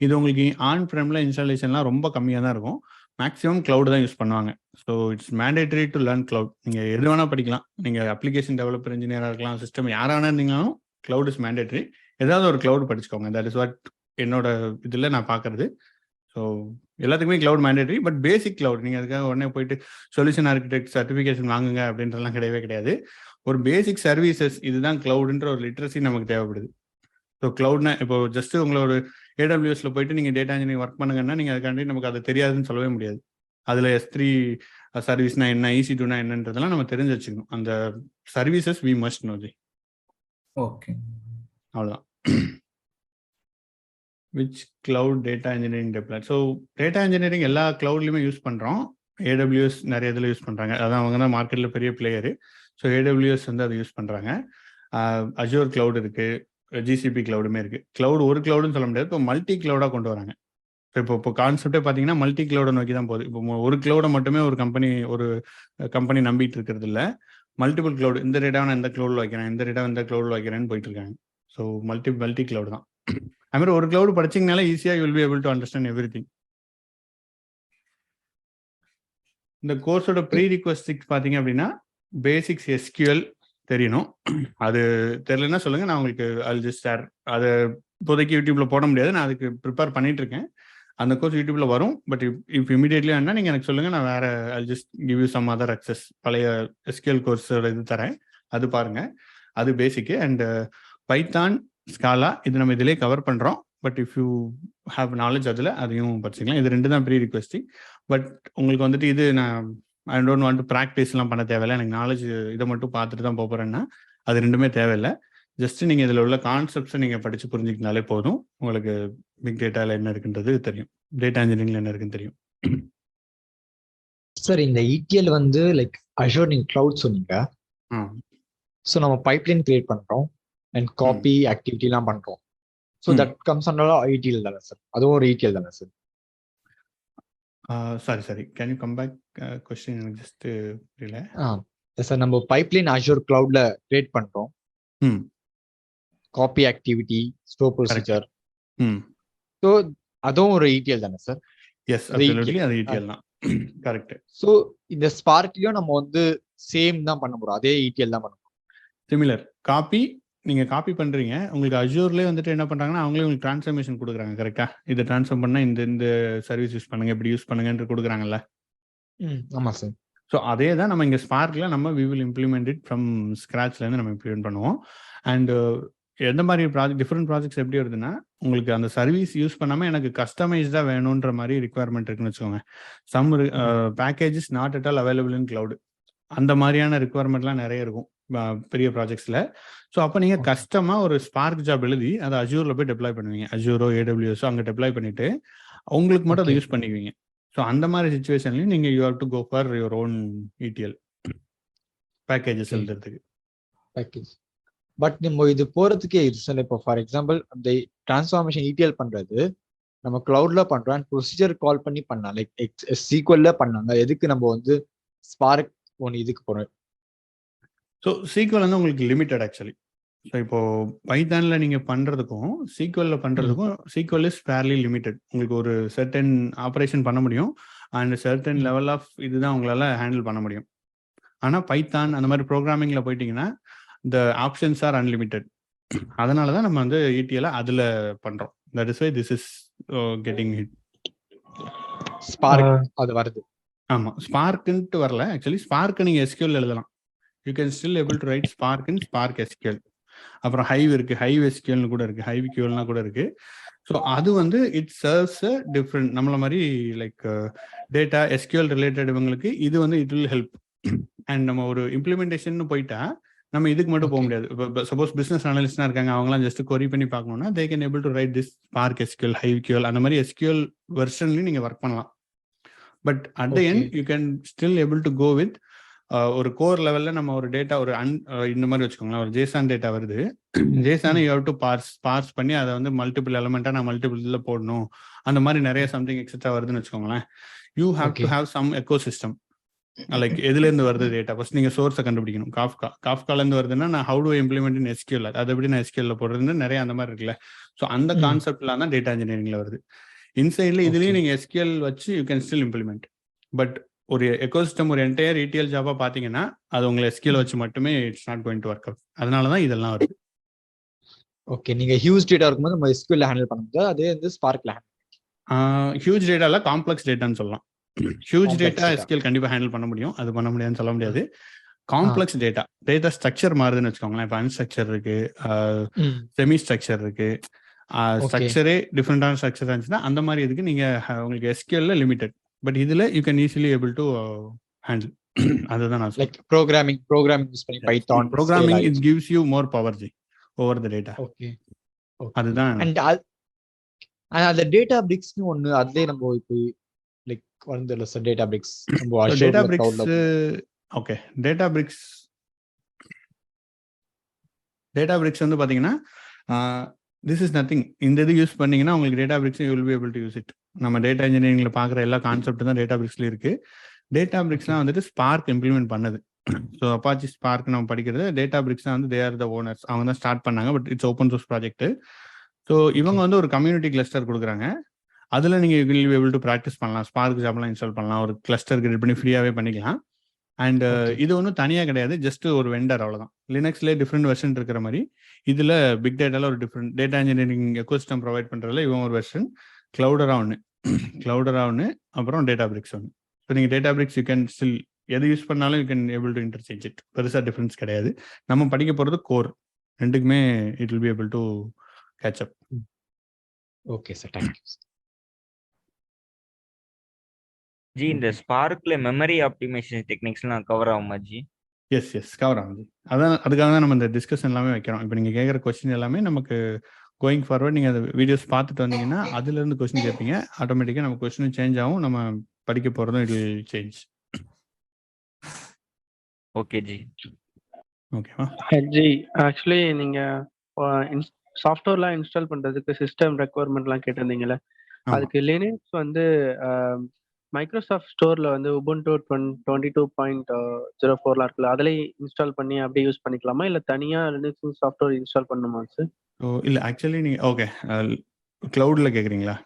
இது உங்களுக்கு ஆன் ப்ரெமில் இன்ஸ்டாலேஷன்லாம் ரொம்ப கம்மியாக தான் இருக்கும். மேக்ஸிமம் கிளவுட் தான் யூஸ் பண்ணுவாங்க. So it's mandatory to learn cloud. நீங்கள் எது வேணால் படிக்கலாம். நீங்கள் அப்ளிகேஷன் டெவலப்பர் இன்ஜினியராக இருக்கலாம், சிஸ்டம் யாராக வேணா இருந்தீங்கனாலும் கிளவுட் இஸ் மேண்டேட்டரி. ஏதாவது ஒரு கிளவுட் படிச்சுக்கோங்க. தட் இஸ் வாட் என்னோட இதில் நான் பார்க்குறது. ஸோ எல்லாத்துக்குமே cloud mandatory. But basic cloud நீங்கள் அதுக்காக உடனே போயிட்டு சொல்யூஷன் ஆர்கிடெக்ட் சர்டிஃபிகேஷன் வாங்குங்க அப்படின்றலாம் கிடையவே கிடையாது. ஒரு பேசிக் சர்வீசஸ் இதுதான் கிளவுடுன்ற ஒரு லிட்ரஸி நமக்கு தேவைப்படுது. ஸோ கிளவுட்னா இப்போ ஜஸ்ட் உங்களோட ஏடபிள்யூஎஸ்ல போயிட்டு நீங்கள் டேட்டா இன்ஜினியரிங் ஒர்க் பண்ணுங்கன்னா நீங்கள் அதுக்காண்டி நமக்கு அது தெரியாதுன்னு சொல்லவே முடியாது. அதில் S3 சர்வீஸ்னா என்ன, EC2னா என்னன்றதெல்லாம் நம்ம தெரிஞ்சு வச்சுக்கணும். அந்த services we must know. Okay, அவ்வளோதான். Which cloud data engineering deploy. So data engineering எல்லா கிளவுட்லையுமே யூஸ் பண்ணுறோம். AWS நிறைய இதில் யூஸ் பண்ணுறாங்க. அதான் அவங்க தான் மார்க்கெட்டில் பெரிய பிளேயரு. ஸோ AWS வந்து அதை யூஸ் பண்ணுறாங்க. அஜூர் கிளவுட் இருக்குது, GCP கிளவுடுமே இருக்குது. கிளவுட் ஒரு கிளவுடுன்னு சொல்ல முடியாது. இப்போ மல்டி கிளவுடாக கொண்டு வராங்க. இப்போ கான்செப்டே பார்த்தீங்கன்னா மல்டி கிளவுடை நோக்கி தான் போகுது. இப்போ ஒரு கிளவுடை மட்டுமே ஒரு கம்பெனி நம்பிட்டு இருக்கிறது இல்லை. மல்டிபிள் கிளவுட், இந்த டேட்டாவை நான் இந்த கிளவுடில் வைக்கிறேன், இந்த டேட்டாவை இந்த கிளவுடில் வைக்கிறேன்னு போயிட்டு இருக்காங்க. ஸோ மல்டி கிளவுட் தான். அதுமாதிரி ஒரு கிளவுட் படிச்சிங்கனால ஈஸியாக you will be able to understand everything. இந்த கோர்ஸோட ப்ரீ ரிக்வெஸ்ட் பார்த்தீங்க அப்படின்னா பேசிக்ஸ் SQL தெரியணும். அது தெரியலன்னா சொல்லுங்கள், நான் உங்களுக்கு அல் ஜஸ்ட் ஷேர். அதை இப்போதைக்கு யூடியூப்ல போட முடியாது, நான் அதுக்கு ப்ரிப்பேர் பண்ணிட்டு இருக்கேன். அந்த கோர்ஸ் யூடியூப்ல வரும். பட் இஃப் இமீடியட்லி வேணா நீங்கள் எனக்கு சொல்லுங்கள், நான் வேற I'll just give you some other access. பழைய SQL கோர்ஸோட இது தரேன், அது பாருங்கள். அது பேசிக்கு. அண்ட் பைத்தான், ஸ்காலா இது நம்ம இதிலே கவர் பண்ணுறோம். But if you have knowledge அதில் அதையும் படிச்சுக்கலாம். இது 2 தான் ப்ரீ ரிக்வெஸ்டிங். பட் உங்களுக்கு வந்துட்டு இது நான் ஐ டோன்ட் வாண்ட் டு ப்ராக்டிஸ்லாம் பண்ண தேவையில்லை, எனக்கு நாலேஜ் இதை மட்டும் பார்த்துட்டு தான் போகிறேன்னா அது 2மே தேவையில்லை. ஜஸ்ட் நீங்கள் இதில் உள்ள கான்செப்ட்ஸை நீங்கள் படித்து புரிஞ்சுக்கினாலே போதும். உங்களுக்கு பிக் டேட்டாவில் என்ன இருக்குன்றது தெரியும், டேட்டா இன்ஜினியரிங்ல என்ன இருக்குன்னு தெரியும். சார் இந்த ETL வந்து லைக் அஷூர் நீங்க கிளவுட் சொன்னீங்க. ஸோ நம்ம பைப்லைன் கிரியேட் பண்றோம் அண்ட் காப்பி ஆக்டிவிட்டிலாம் பண்றோம். So that comes under ETL தானே சார்? அதுவும் ஒரு ETL தானே sir? Sorry can you come back question, எனக்கு ஜஸ்ட் புரியல. சார் நம்ம பைப்லைன் அஷூர் கிளவுட்ல கிரியேட் பண்றோம். Copy activity, store procedure. So அதுவும் ஒரு ETL தானே சார்? எஸ், அப்சல்யூட்லி அது ETL தான். கரெக்ட். ஸோ இந்த ஸ்பார்க்லயும் நம்ம வந்து சேம் தான் பண்ண போறோம், அதே ETL தான் பண்ண போறோம். Similar copy. நீங்கள் காப்பி பண்ணுறீங்க, உங்களுக்கு அஜூர்லேயே வந்துட்டு என்ன பண்ணுறாங்கன்னா அவங்களே உங்களுக்கு ட்ரான்ஸ்ஃபர்மேஷன் கொடுக்குறாங்க. கரெக்டாக இதை ட்ரான்ஸ்ஃபர் பண்ணால் இந்த சர்வீஸ் யூஸ் பண்ணுங்க, இப்படி யூஸ் பண்ணுங்கன்னு கொடுக்குறாங்கல்ல. ஆமாம் சார். ஸோ அதே தான் நம்ம இங்கே ஸ்பார்க்கில் நம்ம we will implement it from ஸ்க்ராட்ச்லேருந்து நம்ம இம்ப்ளிமெண்ட் பண்ணுவோம். அண்டு எந்த மாதிரி டிஃப்ரெண்ட் ப்ராஜெக்ட்ஸ் எப்படி வருதுன்னா, உங்களுக்கு அந்த சர்வீஸ் யூஸ் பண்ணாமல் எனக்கு கஸ்டமைஸ்டாக வேணுன்ற மாதிரி ரிக்குவயர்மெண்ட் இருக்குன்னு வச்சுக்கோங்க. Some packages not at all available in cloud. அந்த மாதிரியான ரிக்குவயர்மெண்ட்லாம் நிறைய இருக்கும் பெரிய ப்ராஜெக்ட்ஸில். ஸோ அப்போ நீங்கள் கஸ்டமாக ஒரு ஸ்பார்க் ஜாப் எழுதி அதை அஜூரில் போய் டெப்ளாய் பண்ணுவீங்க. அஜூரோ AWSோ அங்கே டெப்ளாய் பண்ணிவிட்டு உங்களுக்கு மட்டும் அதை யூஸ் பண்ணிக்குவீங்க. ஸோ அந்த மாதிரி சுச்சுவேஷன்லையும் நீங்கள் you have to go for your own ETL packages எழுதுறதுக்கு. பேக்கேஜ். பட் நம்ம இது போகிறதுக்கே இது சார். இப்போ ஃபார் எக்ஸாம்பிள் அந்த டிரான்ஸ்ஃபார்மேஷன் ETL பண்ணுறது நம்ம கிளவுட்ல பண்ணுறோம், ப்ரொசீஜர் கால் பண்ணி பண்ணலாம், லைக் SQL பண்ணாங்க. எதுக்கு நம்ம வந்து ஸ்பார்க் ஒன்று இதுக்கு போகிறோம்? ஸோ SQL வந்து உங்களுக்கு லிமிட்டட் ஆக்சுவலி. ஸோ இப்போ பைத்தானில் நீங்கள் பண்ணுறதுக்கும் SQL பண்ணுறதுக்கும் SQL இஸ் ஃபேர்லி லிமிட்டட். உங்களுக்கு ஒரு சர்டன் ஆப்ரேஷன் பண்ண முடியும் அண்ட் சர்டன் லெவல் ஆஃப் இதுதான் உங்களால் ஹேண்டில் பண்ண முடியும். ஆனால் பைத்தான் அந்த மாதிரி ப்ரோக்ராமிங்கில் போயிட்டீங்கன்னா இந்த ஆப்ஷன்ஸ் ஆர் அன்லிமிட்டட். அதனால தான் நம்ம வந்து ETL அதில் பண்ணுறோம். That is why this is getting hit. Spark அது வருது. ஆமாம், ஸ்பார்க்குன்ட்டு வரல ஆக்சுவலி. ஸ்பார்க்கு நீங்கள் SQL எழுதலாம். You can still able to write Spark in Spark SQL. அப்புறம் ஹைவ் இருக்குது, ஹைவ் SQLனு கூட இருக்குது, ஹைவ் QLனா கூட இருக்குது. ஸோ அது வந்து இட் சர்வ்ஸ் அ டிஃப்ரெண்ட், நம்மள மாதிரி லைக் டேட்டா SQL ரிலேட்டட் இவங்களுக்கு இது வந்து இட் வில் ஹெல்ப். அண்ட் நம்ம ஒரு இம்ப்ளிமெண்டேஷன் போயிட்டா நம்ம இதுக்கு மட்டும் போக முடியாது. இப்போ சப்போஸ் பிஸ்னஸ் அனலிஸ்டாக இருக்காங்க, அவங்களாம் ஜஸ்ட் கொரி பண்ணி பார்க்கணும்னா they can able to write this Spark SQL, Hive QL அந்த மாதிரி SQL வெர்ஷன்லையும் நீங்கள் ஒர்க் பண்ணலாம். But at the end you can still able to go with ஒரு கோர் லெவலில் நம்ம ஒரு டேட்டா ஒரு இந்த மாதிரி வச்சுக்கோங்களேன், ஒரு ஜேசான் டேட்டா வருது. ஜேசானை யூ ஹவ் டு பார்ஸ் பண்ணி அதை வந்து மல்டிபிள் எலமெண்ட்டாக நான் மல்டிபிள் போடணும். அந்த மாதிரி நிறைய சம்திங் எக்ஸெட்ரா வருதுன்னு வச்சுக்கோங்களேன். You have to have some ecosystem. Like எதுலேருந்து வருது டேட்டா ஃபர்ஸ்ட் நீங்கள் சோர்ஸை கண்டுபிடிக்கணும். காஃப்காலேருந்து வருதுன்னா நான் how to implement in SQL, அதை எப்படி நான் எஸ்கியூஎல்ல போடுறது நிறைய அந்த மாதிரி இருக்குல்ல. ஸோ அந்த கான்செப்ட்லாம் தான் டேட்டா இன்ஜினியரிங்ல வருது. இன்சைட்ல இதுலேயும் நீங்கள் எஸ்கியூஎல் வச்சு you can still implement. But ஒரு எக்கோசிஸ்டம் ஒரு என்டையர் ரீட்டெயில் ஜாபாக பார்த்தீங்கன்னா அது உங்களை எஸ்கியூஎல் வச்சு மட்டுமே it's not going to work out. அதனால தான் இதெல்லாம் வருது. ஓகே, நீங்க ஹியூஜ் டேட்டா இருக்கும்போது நம்ம எஸ்கியூஎல்ல ஹேண்டில் பண்ணும்போது அதே வந்து ஸ்பார்க்ல ஹியூஜ் டேட்டால காம்ப்ளெக்ஸ் டேட்டான்னு சொல்லலாம். ஹியூஜ் டேட்டா எஸ்கியூஎல் கண்டிப்பாக ஹேண்டில் பண்ண முடியும், அது பண்ண முடியாதுன்னு சொல்ல முடியாது. காம்ப்ளெக்ஸ் டேட்டா ஸ்ட்ரக்சர் மாறுதுன்னு வச்சுக்கோங்களேன். இப்போ அன்ஸ்ட்ரக்சர் இருக்கு, செமி ஸ்ட்ரக்சர் இருக்கு, ஸ்ட்ரக்சரே டிஃப்ரெண்டான ஸ்ட்ரக்சர் இருந்துச்சுன்னா அந்த மாதிரி இதுக்கு நீங்க உங்களுக்கு எஸ்கியூஎல்ல லிமிடெட். பட் இதுல you can easily able to handle. அதுதான் நான் லைக் ப்ரோக்ராமிங் யூஸ் பண்ணி Python programming it gives you more power G over the data. Okay, அதுதான். அண்ட் அந்த டேட்டா பிரிக்ஸ்னு ஒன்னு அதே நம்ம இப்போ லைக் வந்து சார் டேட்டா பிரிக்ஸ் நம்ம data BRICS. Okay, data BRICS வந்து பாத்தீங்கன்னா திஸ் இஸ் நத்திங். இந்த இது யூஸ் பண்ணீங்கன்னா உங்களுக்கு data BRICS you will be able to use it. நம்ம டேட்டா இன்ஜினியரிங்ல பாக்குற எல்லா கான்செப்ட் தான் டேட்டா பிரிக்ஸ்ல இருக்கு. டேட்டா பிரிக்ஸ்லாம் வந்துட்டு ஸ்பார்க் இம்ப்ளிமெண்ட் பண்ணது. ஸோ அப்பாச்சி ஸ்பார்க் நம்ம படிக்கிறது டேட்டா பிரிக்ஸ் வந்து தே ஆர் த ஓனர்ஸ், அவங்க தான் ஸ்டார்ட் பண்ணாங்க. But it's open source project. So இவங்க வந்து ஒரு கம்யூனிட்டி கிளஸ்டர் கொடுக்குறாங்க. அதில் நீங்கள் will be able to practice பண்ணலாம், ஸ்பார்க் ஜாப்லாம் இன்ஸ்டால் பண்ணலாம், ஒரு கிளஸ்டர் கிரியேட் பண்ணி ஃப்ரீயாகவே பண்ணிக்கலாம். அண்ட் இது ஒன்றும் தனியாக கிடையாது, ஜஸ்ட் ஒரு வெண்டர் அவ்வளோதான். லினக்ஸ்லேயே டிஃப்ரெண்ட் வெர்ஷன் இருக்கிற மாதிரி இதில் பிக் டேட்டாவில் ஒரு different data engineering ecosystem provide பண்ணுறதுல இவன் ஒரு வெர்ஷன், கிளவுடரா ஒன்று, அப்புறம் டேட்டா பிரிக்ஸ் ஒன்று. ஸோ நீங்கள் data BRICS you can still எது யூஸ் பண்ணாலும் you can able to interchange it. பெருசாக டிஃப்ரென்ஸ் கிடையாது. நம்ம படிக்க போகிறது கோர், ரெண்டுக்குமே it will be able to catch up. Okay sir, thank you. G இந்த ஸ்பார்க்ல மெமரி ஆப்டிமைசேஷன் டெக்னிக்ஸ்லாம் கவர் ஆகுமா ஜி? எஸ் கவர் ஆகுது. அதான் அதுக்காக தான் நம்ம இந்த டிஸ்கஷன் எல்லாமே வைக்கிறோம். இப்போ நீங்கள் கேட்குற கொஸ்டின் எல்லாமே நமக்கு கோயிங் ஃபார்வர்ட் நீங்கள் அந்த வீடியோஸ் பார்த்துட்டு வந்தீங்கன்னா அதுலேருந்து கொஸ்டின் கேட்பீங்க. ஆட்டோமேட்டிக்காக நம்ம கொஸ்டின் சேஞ்ச் ஆகும், நம்ம படிக்க போகிறதும் it will change. Okay G. ஓகேவா ஜி? ஆக்சுவலி நீங்கள் சாஃப்ட்வேர்லாம் இன்ஸ்டால் பண்ணுறதுக்கு சிஸ்டம் ரெக்குவயர்மெண்ட்லாம் கேட்டிருந்தீங்கல்ல, அதுக்கு லினக்ஸ் வந்து மைக்ரோசாஃப்ட் ஸ்டோரில் வந்து உபுண்டு 22.04 இருக்குல்ல, அதில் இன்ஸ்டால் பண்ணி அப்படியே யூஸ் பண்ணிக்கலாமா, இல்லை தனியாக லினக்ஸ் சாஃப்ட்வேர் இன்ஸ்டால் பண்ணணுமா சார்? இல்லை ஆக்சுவலி நீங்கள் ஓகே க்ளவுடில் கேட்குறீங்களா?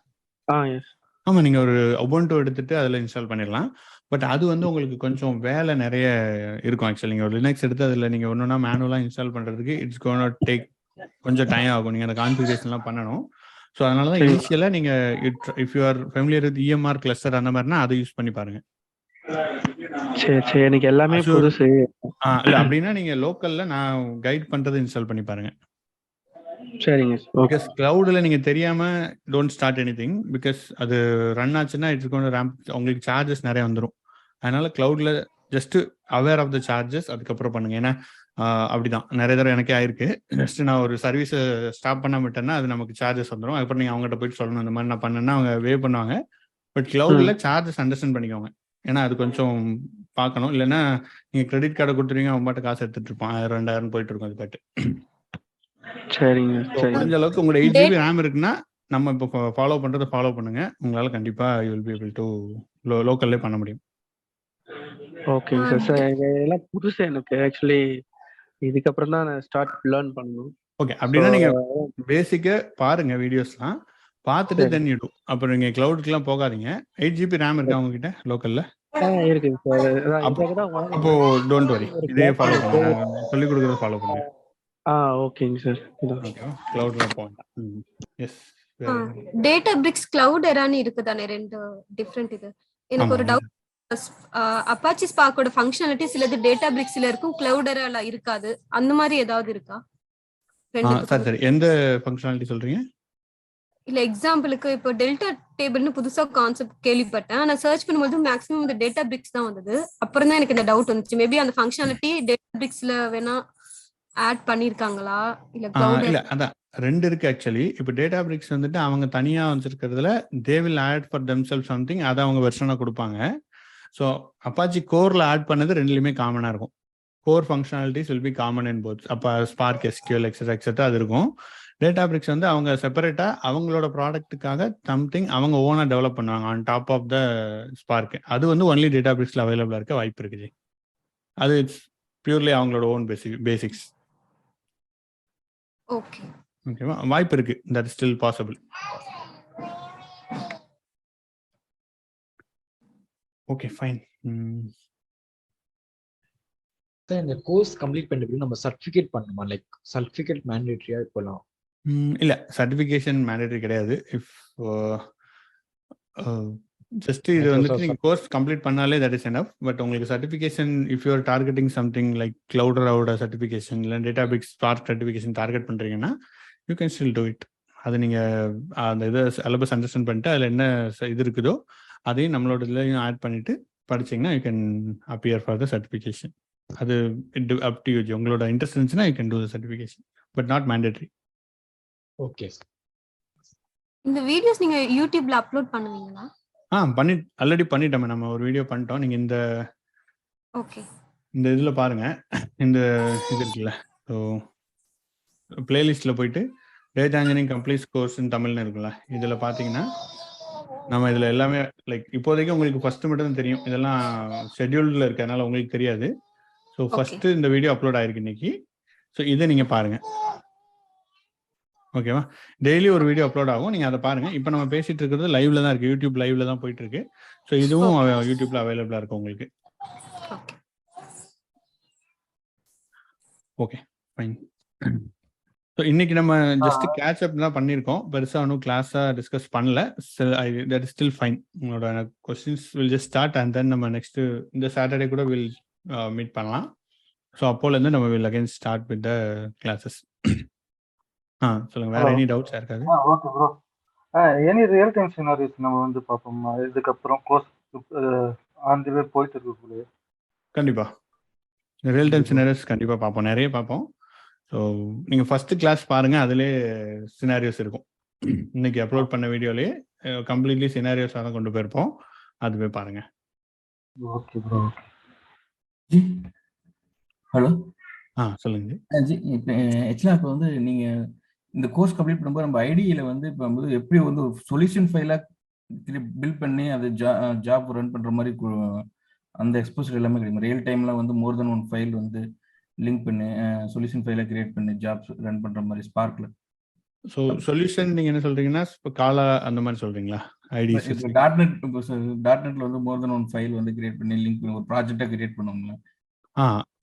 எஸ். ஆமாம், நீங்கள் ஒரு உபுண்டு எடுத்துட்டு அதில் இன்ஸ்டால் பண்ணிடலாம். பட் அது வந்து உங்களுக்கு கொஞ்சம் வேலை நிறைய இருக்கும். ஆக்சுவலி நீங்கள் ஒரு லினக்ஸ் எடுத்து அதில் நீங்கள் ஒன்றுனா மேனுவலாக இன்ஸ்டால் பண்ணுறதுக்கு இட்ஸ் கோனா டேக் கொஞ்சம் டைம் ஆகும். நீங்கள் அந்த கான்ஃபிகரேஷன்லாம் பண்ணணும். ஸோ அதனால தான் இனிஷியலாக நீங்கள் if you R familiar with EMR cluster அந்த மாதிரினா அதை யூஸ் பண்ணி பாருங்க. சரி, எனக்கு எல்லாமே புதுசு. இல்லை அப்படின்னா நீங்கள் லோக்கலில் நான் கைட் பண்ணுறது இன்ஸ்டால் பண்ணி பாருங்க. சரிங்க. பிகாஸ் கிளவுடில் நீங்கள் தெரியாமல் don't start anything. Because அது ரன் ஆச்சுன்னா இட்ஸ் கோன் ரேம்ப், உங்களுக்கு சார்ஜஸ் நிறைய வந்துடும். அதனால கிளவுடில் just aware of the charges அதுக்கப்புறம் பண்ணுங்க. ஏன்னா அப்படிதான் நிறைய தடவை எனக்கே ஆயிருக்கு. ஜஸ்ட் நான் ஒரு சர்வீஸை ஸ்டாப் பண்ண விட்டேன்னா அது நமக்கு சார்ஜஸ் வந்துடும். அதுக்கப்புறம் நீங்கள் அவங்ககிட்ட போயிட்டு சொல்லணும் இந்த மாதிரி நான் பண்ணேன்னா அவங்க வே பண்ணுவாங்க. பட் கிளவுடில் சார்ஜஸ் அண்டர்ஸ்டாண்ட் பண்ணிக்கோங்க. ஏன்னா அது கொஞ்சம் பார்க்கணும். இல்லைன்னா நீங்கள் கிரெடிட் கார்டை கொடுத்துருவீங்க, அவங்க பாட்டு காசு எடுத்துட்டு இருப்பான், 1000-2000 போயிட்டு இருக்கும் அது பாட்டு. சரிங்க. முடிஞ்ச அளவுக்கு உங்களோட 8 GB RAM இருக்குன்னா நம்ம இப்போ ஃபாலோ பண்றதை ஃபாலோ பண்ணுங்க. உங்களால கண்டிப்பா you will be able to லோக்கல்லே பண்ண முடியும். ஓகேங்க சார். இதெல்லாம் புதுசு எனக்கு. ஆக்சுவலி இதுக்கப்புறம் தான் நான் ஸ்டார்ட் லேர்ன் பண்ணணும். ஓகே, அப்படின்னா நீங்க பேசிக்கா பாருங்க, வீடியோஸ்லாம் பார்த்துட்டு தென் யூ டு. அப்புறம் நீங்க கிளவுடுக்குலாம் போகாதீங்க. 8 GB RAM இருக்கா உங்ககிட்ட லோக்கல்ல? இருக்குங்க சார். அப்போ டோன்ட் வரி, இதே ஃபாலோ பண்ணுங்க, சொல்லி கொடுக்கறத ஃபாலோ பண்ணுங்க. ஓகேங்க சார். ஓகேவா? கிளவுட்ல போங்க. எஸ். டேட்டா பிரிக்ஸ் கிளவுட் எரான்னு இருக்குதானே, ரெண்டு டிஃபரெண்ட். இது எனக்கு ஒரு டவுட். அப்பாச்சி ஸ்பார்க்கோட ஃபங்க்ஷனாலிட்டி சிலது டேட்டா பிரிக்ஸ்ல இருக்கும், கிளவுட் எரால இருக்காது. அந்த மாதிரி ஏதாவது இருக்கா? சரி, எந்த ஃபங்க்ஷனாலிட்டி சொல்றீங்க? இல்ல எக்ஸாம்பிளுக்கு இப்போ டெல்டா டேபிள்னு புதுசா கான்செப்ட் கேள்விப்பட்டேன். நான் சர்ச் பண்ணும்போது மேக்ஸிமம் இந்த டேட்டா பிரிக்ஸ் தான் வந்தது. அப்புறம் தான் எனக்கு இந்த டவுட் வந்துச்சு. மேபி அந்த ஃபங்க்ஷனாலிட்டி டேட்டா பிரிக்ஸ்ல வேணா ஆட் பண்ணிருக்காங்களா இல்ல கிளவுட்? இல்ல, அதான் ரெண்டு இருக்கு ஆக்சுவலி. இப்போ டேட்டா பிரிக்ஸ் வந்துட்டு அவங்க தனியா வச்சிருக்கிறதுல they will add for themself something, அதை அவங்க வெர்ஷனா கொடுப்பாங்க. ஸோ அப்பாச்சி கோரில் ஆட் பண்ணது ரெண்டுலையுமே காமனாக இருக்கும். Core functionalities will be common in both. அப்போ ஸ்பார்க், எஸ்கியூஎல், எக்ஸெட்ரா அது இருக்கும். டேட்டாபிரிக்ஸ் வந்து அவங்க செப்பரேட்டாக அவங்களோட ப்ராடக்ட்டுக்காக சம்திங் அவங்க ஓனாக டெவலப் பண்ணுவாங்க on top of the Spark. அது வந்து ஒன்லி டேட்டாபிரிக்ஸில் அவைலபிளாக இருக்க வாய்ப்பு இருக்குது. அது இட்ஸ் பியூர்லி அவங்களோட ஓன் பேசிக்ஸ். ஓகே ஓகேவா, வாய்ப்பு இருக்கு. That is still possible. Okay fine. Sir இந்த கோர்ஸ் கம்ப்ளீட் பண்ணிட்டு நம்ம சர்டிஃபிகேட் பண்ணணுமா? லைக் சர்டிஃபிகேட் மேண்டேட்டரியா இப்போலாம்? இல்லை, சர்டிஃபிகேஷன் மேண்டேட்டரி கிடையாது. இஃப் ஜஸ்ட் இது வந்துட்டு நீங்கள் கோர்ஸ் கம்ப்ளீட் பண்ணாலே தட் இஸ் எனஃப். பட் உங்களுக்கு certification if you're targeting something like கிளவுடரோட சர்டிஃபிகேஷன் இல்லை டேட்டாபிக்ஸ் ஸ்பார்க் சர்டிஃபிகேஷன் டார்கெட் பண்ணுறீங்கன்னா you can still do it. அது நீங்கள் அந்த இதை சிலபஸ் அண்டர்ஸ்டாண்ட் பண்ணிட்டு அதில் என்ன இது இருக்குதோ அதையும் நம்மளோட இதுலையும் ஆட் பண்ணிட்டு படிச்சிங்கன்னா you can appear for the certification. அது அப் டு யூ. உங்களோட இன்ட்ரெஸ்ட் இருந்துச்சுன்னா you can do the certification, but not mandatory. Okay. இந்த வீடியோஸ் நீங்க யூடியூப்ல அப்லோட் பண்ணுவீங்களா? ஆல்ரெடி பண்ணிட்டோமே. நம்ம ஒரு வீடியோ பண்ணிட்டோம். நீங்கள் இந்த இதில் பாருங்கள். இந்த இது இருக்குல்ல, ஸோ பிளேலிஸ்ட்டில் போயிட்டு டேட்டா இன்ஜினியரிங் கம்ப்ளீட் கோர்ஸ் இன் தமிழ்னு இருக்குல்ல, இதில் பார்த்தீங்கன்னா நம்ம இதில் எல்லாமே லைக் இப்போதைக்கு உங்களுக்கு ஃபஸ்ட்டு மட்டும் தான் தெரியும். இதெல்லாம் ஷெட்யூல்டில் இருக்கிறதுனால உங்களுக்கு தெரியாது. ஸோ ஃபஸ்ட்டு இந்த வீடியோ அப்லோட் ஆகிருக்கு இன்னைக்கு. ஸோ இதை நீங்கள் பாருங்கள். ஓகேவா, டெய்லி ஒரு வீடியோ அப்லோட் ஆகும். நீங்கள் அதை பாருங்கள். இப்போ நம்ம பேசிகிட்டு இருக்கிறது லைவ்ல தான் இருக்குது, யூடியூப் லைவ்ல தான் போயிட்டு இருக்கு. ஸோ இதுவும் யூடியூப்ல அவைலபிளாக இருக்கும் உங்களுக்கு. Okay fine. ஸோ இன்னைக்கு நம்ம ஜஸ்ட் கேட்ச் அப் தான் பண்ணியிருக்கோம். பெருசாக ஒன்றும் கிளாஸாக டிஸ்கஸ் பண்ணல. That is still fine. உங்களோட questions will just start and then நம்ம நெக்ஸ்ட் இந்த சாட்டர்டே கூட வில் மீட் பண்ணலாம். ஸோ அப்போலேருந்து நம்ம will again start with the classes. சொல்லுங்க, வேற எனி டவுட்ஸ் இருக்காது? Okay bro. Any real time scenarios நம்ம வந்து பார்ப்போம் இதுக்கப்புறம் கோர்ஸ் ஆன் தி வே போயிட்டு இருக்குள்ள. கண்டிப்பா ரியல் டைம் சினாரியோஸ் கண்டிப்பா பார்ப்போம், நிறைய பார்ப்போம். ஸோ நீங்க ஃபர்ஸ்ட் கிளாஸ் பாருங்க, அதுலேயே சினாரியோஸ் இருக்கும். இன்னைக்கு அப்லோட் பண்ண வீடியோலேயே கம்ப்ளீட்லி சினாரியோஸாக தான் கொண்டு போயிருப்போம். அதுவே பாருங்க. Okay bro. ஹலோ, சொல்லுங்க ஜி. இப்போ ஆக்சுவலாக இப்போ வந்து நீங்கள் இந்த கோர்ஸ் கம்ப்ளீட் பண்ணும்போது நம்ம ஐடியில் வந்து இப்போ வந்து எப்படி வந்து சொல்யூஷன் ஃபைலாக பில்ட் பண்ணி அது ஜாப் ரன் பண்ணுற மாதிரி அந்த எக்ஸ்போசர் எல்லாமே கிடைக்கும். ரியல் டைமில் வந்து மோர் தென் ஒன் ஃபைல் வந்து லிங்க் பண்ணி சொல்யூஷன் ஃபைலாக கிரியேட் பண்ணி ஜாப்ஸ் ரன் பண்ணுற மாதிரி ஸ்பார்க்கில். ஸோ சொல்யூஷன் நீங்கள் என்ன சொல்கிறீங்கன்னா இப்போ காலா அந்த மாதிரி சொல்கிறீங்களா? ஐடிஸ் டாட்நெட்ல வந்து மோர் தென் ஒன் ஃபைல் வந்து கிரியேட் பண்ணி லிங்க் பண்ணி ஒரு ப்ராஜெக்டாக கிரியேட் பண்ணுவோங்களா?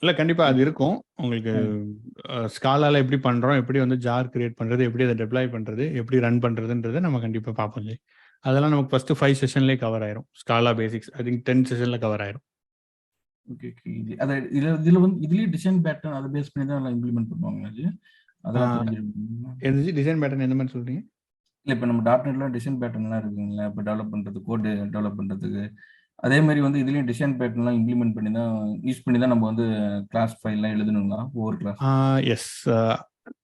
இல்லை கண்டிப்பாக அது இருக்கும் உங்களுக்கு. ஸ்காலால எப்படி பண்ணுறோம், எப்படி வந்து ஜார் கிரியேட் பண்ணுறது, எப்படி அதை டெப்ளாய் பண்ணுறது, எப்படி ரன் பண்ணுறதுன்றதை நம்ம கண்டிப்பாக பார்ப்போம். அதெல்லாம் நமக்கு ஃபர்ஸ்ட் 5 செஷன்லேயே கவர் ஆயிரும். ஸ்காலா பேசிக்ஸ் ஐ திங்க் 10 செஷன்ல கவர் ஆயிரும். ஓகே. அது இதில் வந்து இதுலேயே டிசைன் பேட்டர்ன் அதை பேஸ் பண்ணி தான் இம்ப்ளிமெண்ட் பண்ணுவாங்க. அதெல்லாம் தெரிஞ்சிருக்கும். டிசைன் பேட்டர்ன் எந்த மாதிரி சொல்கிறீங்க? இல்லை, இப்போ நம்ம டாட்நெட்ல டிசைன் பேட்டர்ன்லாம் இருக்குங்களா, இப்போ டெவலப் பண்ணுறது, கோட் டெவலப் பண்ணுறதுக்கு அதே மாதிரி வந்து இதுலேயும் டிசைன் பேட்டர்ன்லாம் இம்ப்ளிமெண்ட் பண்ணி தான் யூஸ் பண்ணி தான் நம்ம வந்து கிளாஸ் ஃபைல்லாம் எழுதணுங்களா ஒவ்வொரு கிளாஸ்? எஸ்.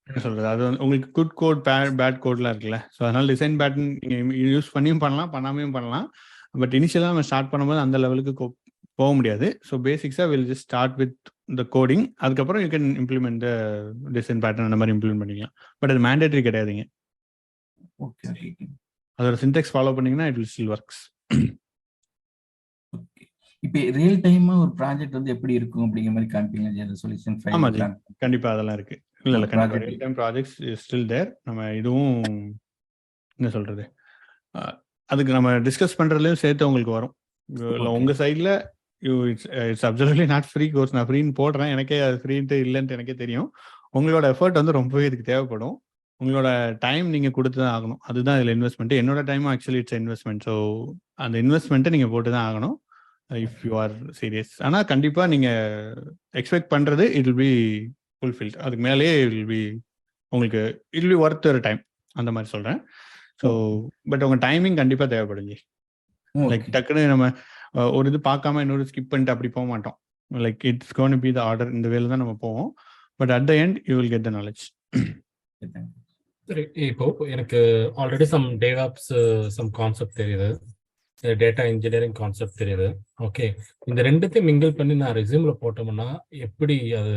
என்ன சொல்கிறது, அது வந்து உங்களுக்கு குட் கோட் பேட் கோட்லாம் இருக்குல்ல. ஸோ அதனால் டிசைன் பேட்டர்ன் நீங்கள் யூஸ் பண்ணியும் பண்ணலாம், பண்ணாமையும் பண்ணலாம். பட் இனிஷியலாக நம்ம ஸ்டார்ட் பண்ணும்போது அந்த லெவலுக்கு போக முடியாது. ஸோ பேசிக்ஸாக will just start with the coding. அதுக்கப்புறம் you can implement the design pattern அந்த மாதிரி இம்ப்ளிமெண்ட் பண்ணிக்கலாம். பட் அது மேண்டேட்டரி கிடையாதுங்க. ஓகே. அதோட சின்டெக்ஸ் ஃபாலோ பண்ணீங்கன்னா இட் வில் ஸ்டில் ஒர்க்ஸ். இப்போ ரியல் டைமா ஒரு ப்ராஜெக்ட் வந்து எப்படி இருக்கும் அப்படிங்கிற மாதிரி காமிப்பீங்க சொல்யூஷன் ஃபைல்? ஆமா ஜி, கண்டிப்பா அதெல்லாம் இருக்கு. இல்ல கண்டிப்பா real time projects is still there. நம்ம இதுவும் என்ன சொல்றது, அதுக்கு நம்ம டிஸ்கஸ் பண்றதுலயும் சேர்த்து உங்களுக்கு வரும். உங்க சைட்ல it's absolutely not free course. நான் ஃப்ரீன்னு போடுறேன், எனக்கே அது ஃப்ரீன்ட்டு இல்லைன்ட்டு எனக்கே தெரியும். உங்களோட எஃபர்ட் வந்து ரொம்பவே இதுக்கு தேவைப்படும். உங்களோட டைம் நீங்கள் கொடுத்து தான் ஆகணும். அதுதான் இதில் இன்வெஸ்ட்மெண்ட். என்னோட time actually it's investment. So அந்த இன்வெஸ்ட்மெண்ட்டை நீங்கள் போட்டு தான் ஆகணும் இஃப் யூ ஆர் சீரியஸ். ஆனால் கண்டிப்பாக நீங்கள் எக்ஸ்பெக்ட் பண்ணுறது இட் வில் பி ஃபுல்ஃபில்ட். அதுக்கு மேலேயே இட் வில் பி உங்களுக்கு இட் வில் பி ஒர்த் ஒரு டைம், அந்த மாதிரி சொல்கிறேன். ஸோ பட் உங்கள் டைமிங் கண்டிப்பாக தேவைப்படுங்க. லைக் டக்குன்னு நம்ம ஒரு இது பார்க்காம இன்னொரு ஸ்கிப் பண்ணிட்டு அப்படி போக மாட்டோம். Like it's gonna be the order, இந்த வேலை தான் நம்ம போவோம். But at the end you will get the knowledge. சரி, இப்போ எனக்கு already some DevOps some concept தெரியுது. டேட்டா இன்ஜினியரிங் கான்செப்ட் தெரியுது. ஓகே. இந்த 2த்தையும் மிங்கிள் பண்ணி நான் ரெஸ்யூம்ல போட்டோம்னா எப்படி அது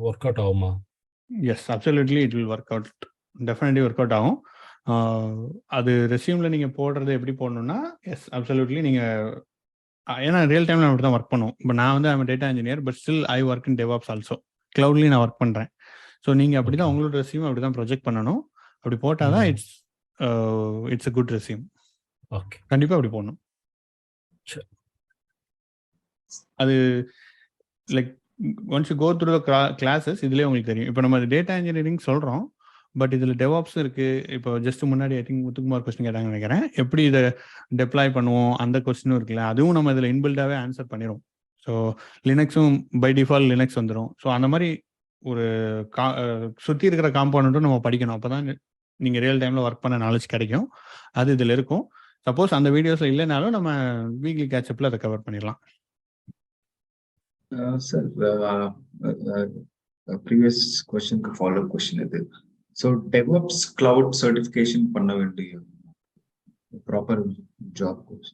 ஒர்க் அவுட் ஆகுமா? Yes, absolutely it will work out. Definitely work out ஆகும். அது ரெஸ்யூமில் நீங்கள் போடுறது எப்படி போடணும்னா, எஸ் அப்சல்யூட்லி நீங்கள் ஏன்னா ரியல் டைமில் அப்படி தான் ஒர்க் பண்ணுவோம். இப்போ நான் வந்து I'm data engineer, but still I work in DevOps also. க்ளவுட்லேயும் நான் ஒர்க் பண்ணுறேன். ஸோ நீங்கள் அப்படி தான் உங்களோட ரெஸ்யூம் அப்படி தான் ப்ரொஜெக்ட் பண்ணணும். அப்படி போட்டால் தான் it's a good resume. Okay. கண்டிப்பாக அப்படி போடணும். அது like once you go through the classes இதுலேயே உங்களுக்கு தெரியும். இப்போ நம்ம டேட்டா இன்ஜினியரிங் சொல்கிறோம், பட் இதில் டெவாப்ஸும் இருக்குது. இப்போ ஜஸ்ட் முன்னாடி ஐ திங்க் முத்துக்குமார் கொஸ்டின் கேட்டாங்கன்னு நினைக்கிறேன். எப்படி இதை டெப்ளாய் பண்ணுவோம் அந்த கொஸ்டினும் இருக்குல்ல, அதுவும் நம்ம இதில் இன்பில்டாகவே ஆன்சர் பண்ணிடும். ஸோ லினக்ஸும் பை டிஃபால்ட் லினக்ஸ் வந்துடும். ஸோ அந்த மாதிரி ஒரு சுற்றி இருக்கிற காம்பவுண்டும் நம்ம படிக்கணும். அப்போ தான் நீங்கள் ரியல் டைமில் ஒர்க் பண்ண நாலேஜ் கிடைக்கும். அது இதில் இருக்கும். சப்போஸ் அந்த வீடியோஸில் இல்லைனாலும் நம்ம வீக்லி கேட்சப்பில் அதை கவர் பண்ணிடலாம். சார், ப்ரீவியஸ் கொஸ்டினுக்கு ஃபாலோ கொஸ்டின் இது. ஸோ டெவாப்ஸ் கிளவுட் சர்டிஃபிகேஷன் பண்ண வேண்டிய ப்ராப்பர் ஜாப் கோர்ஸ்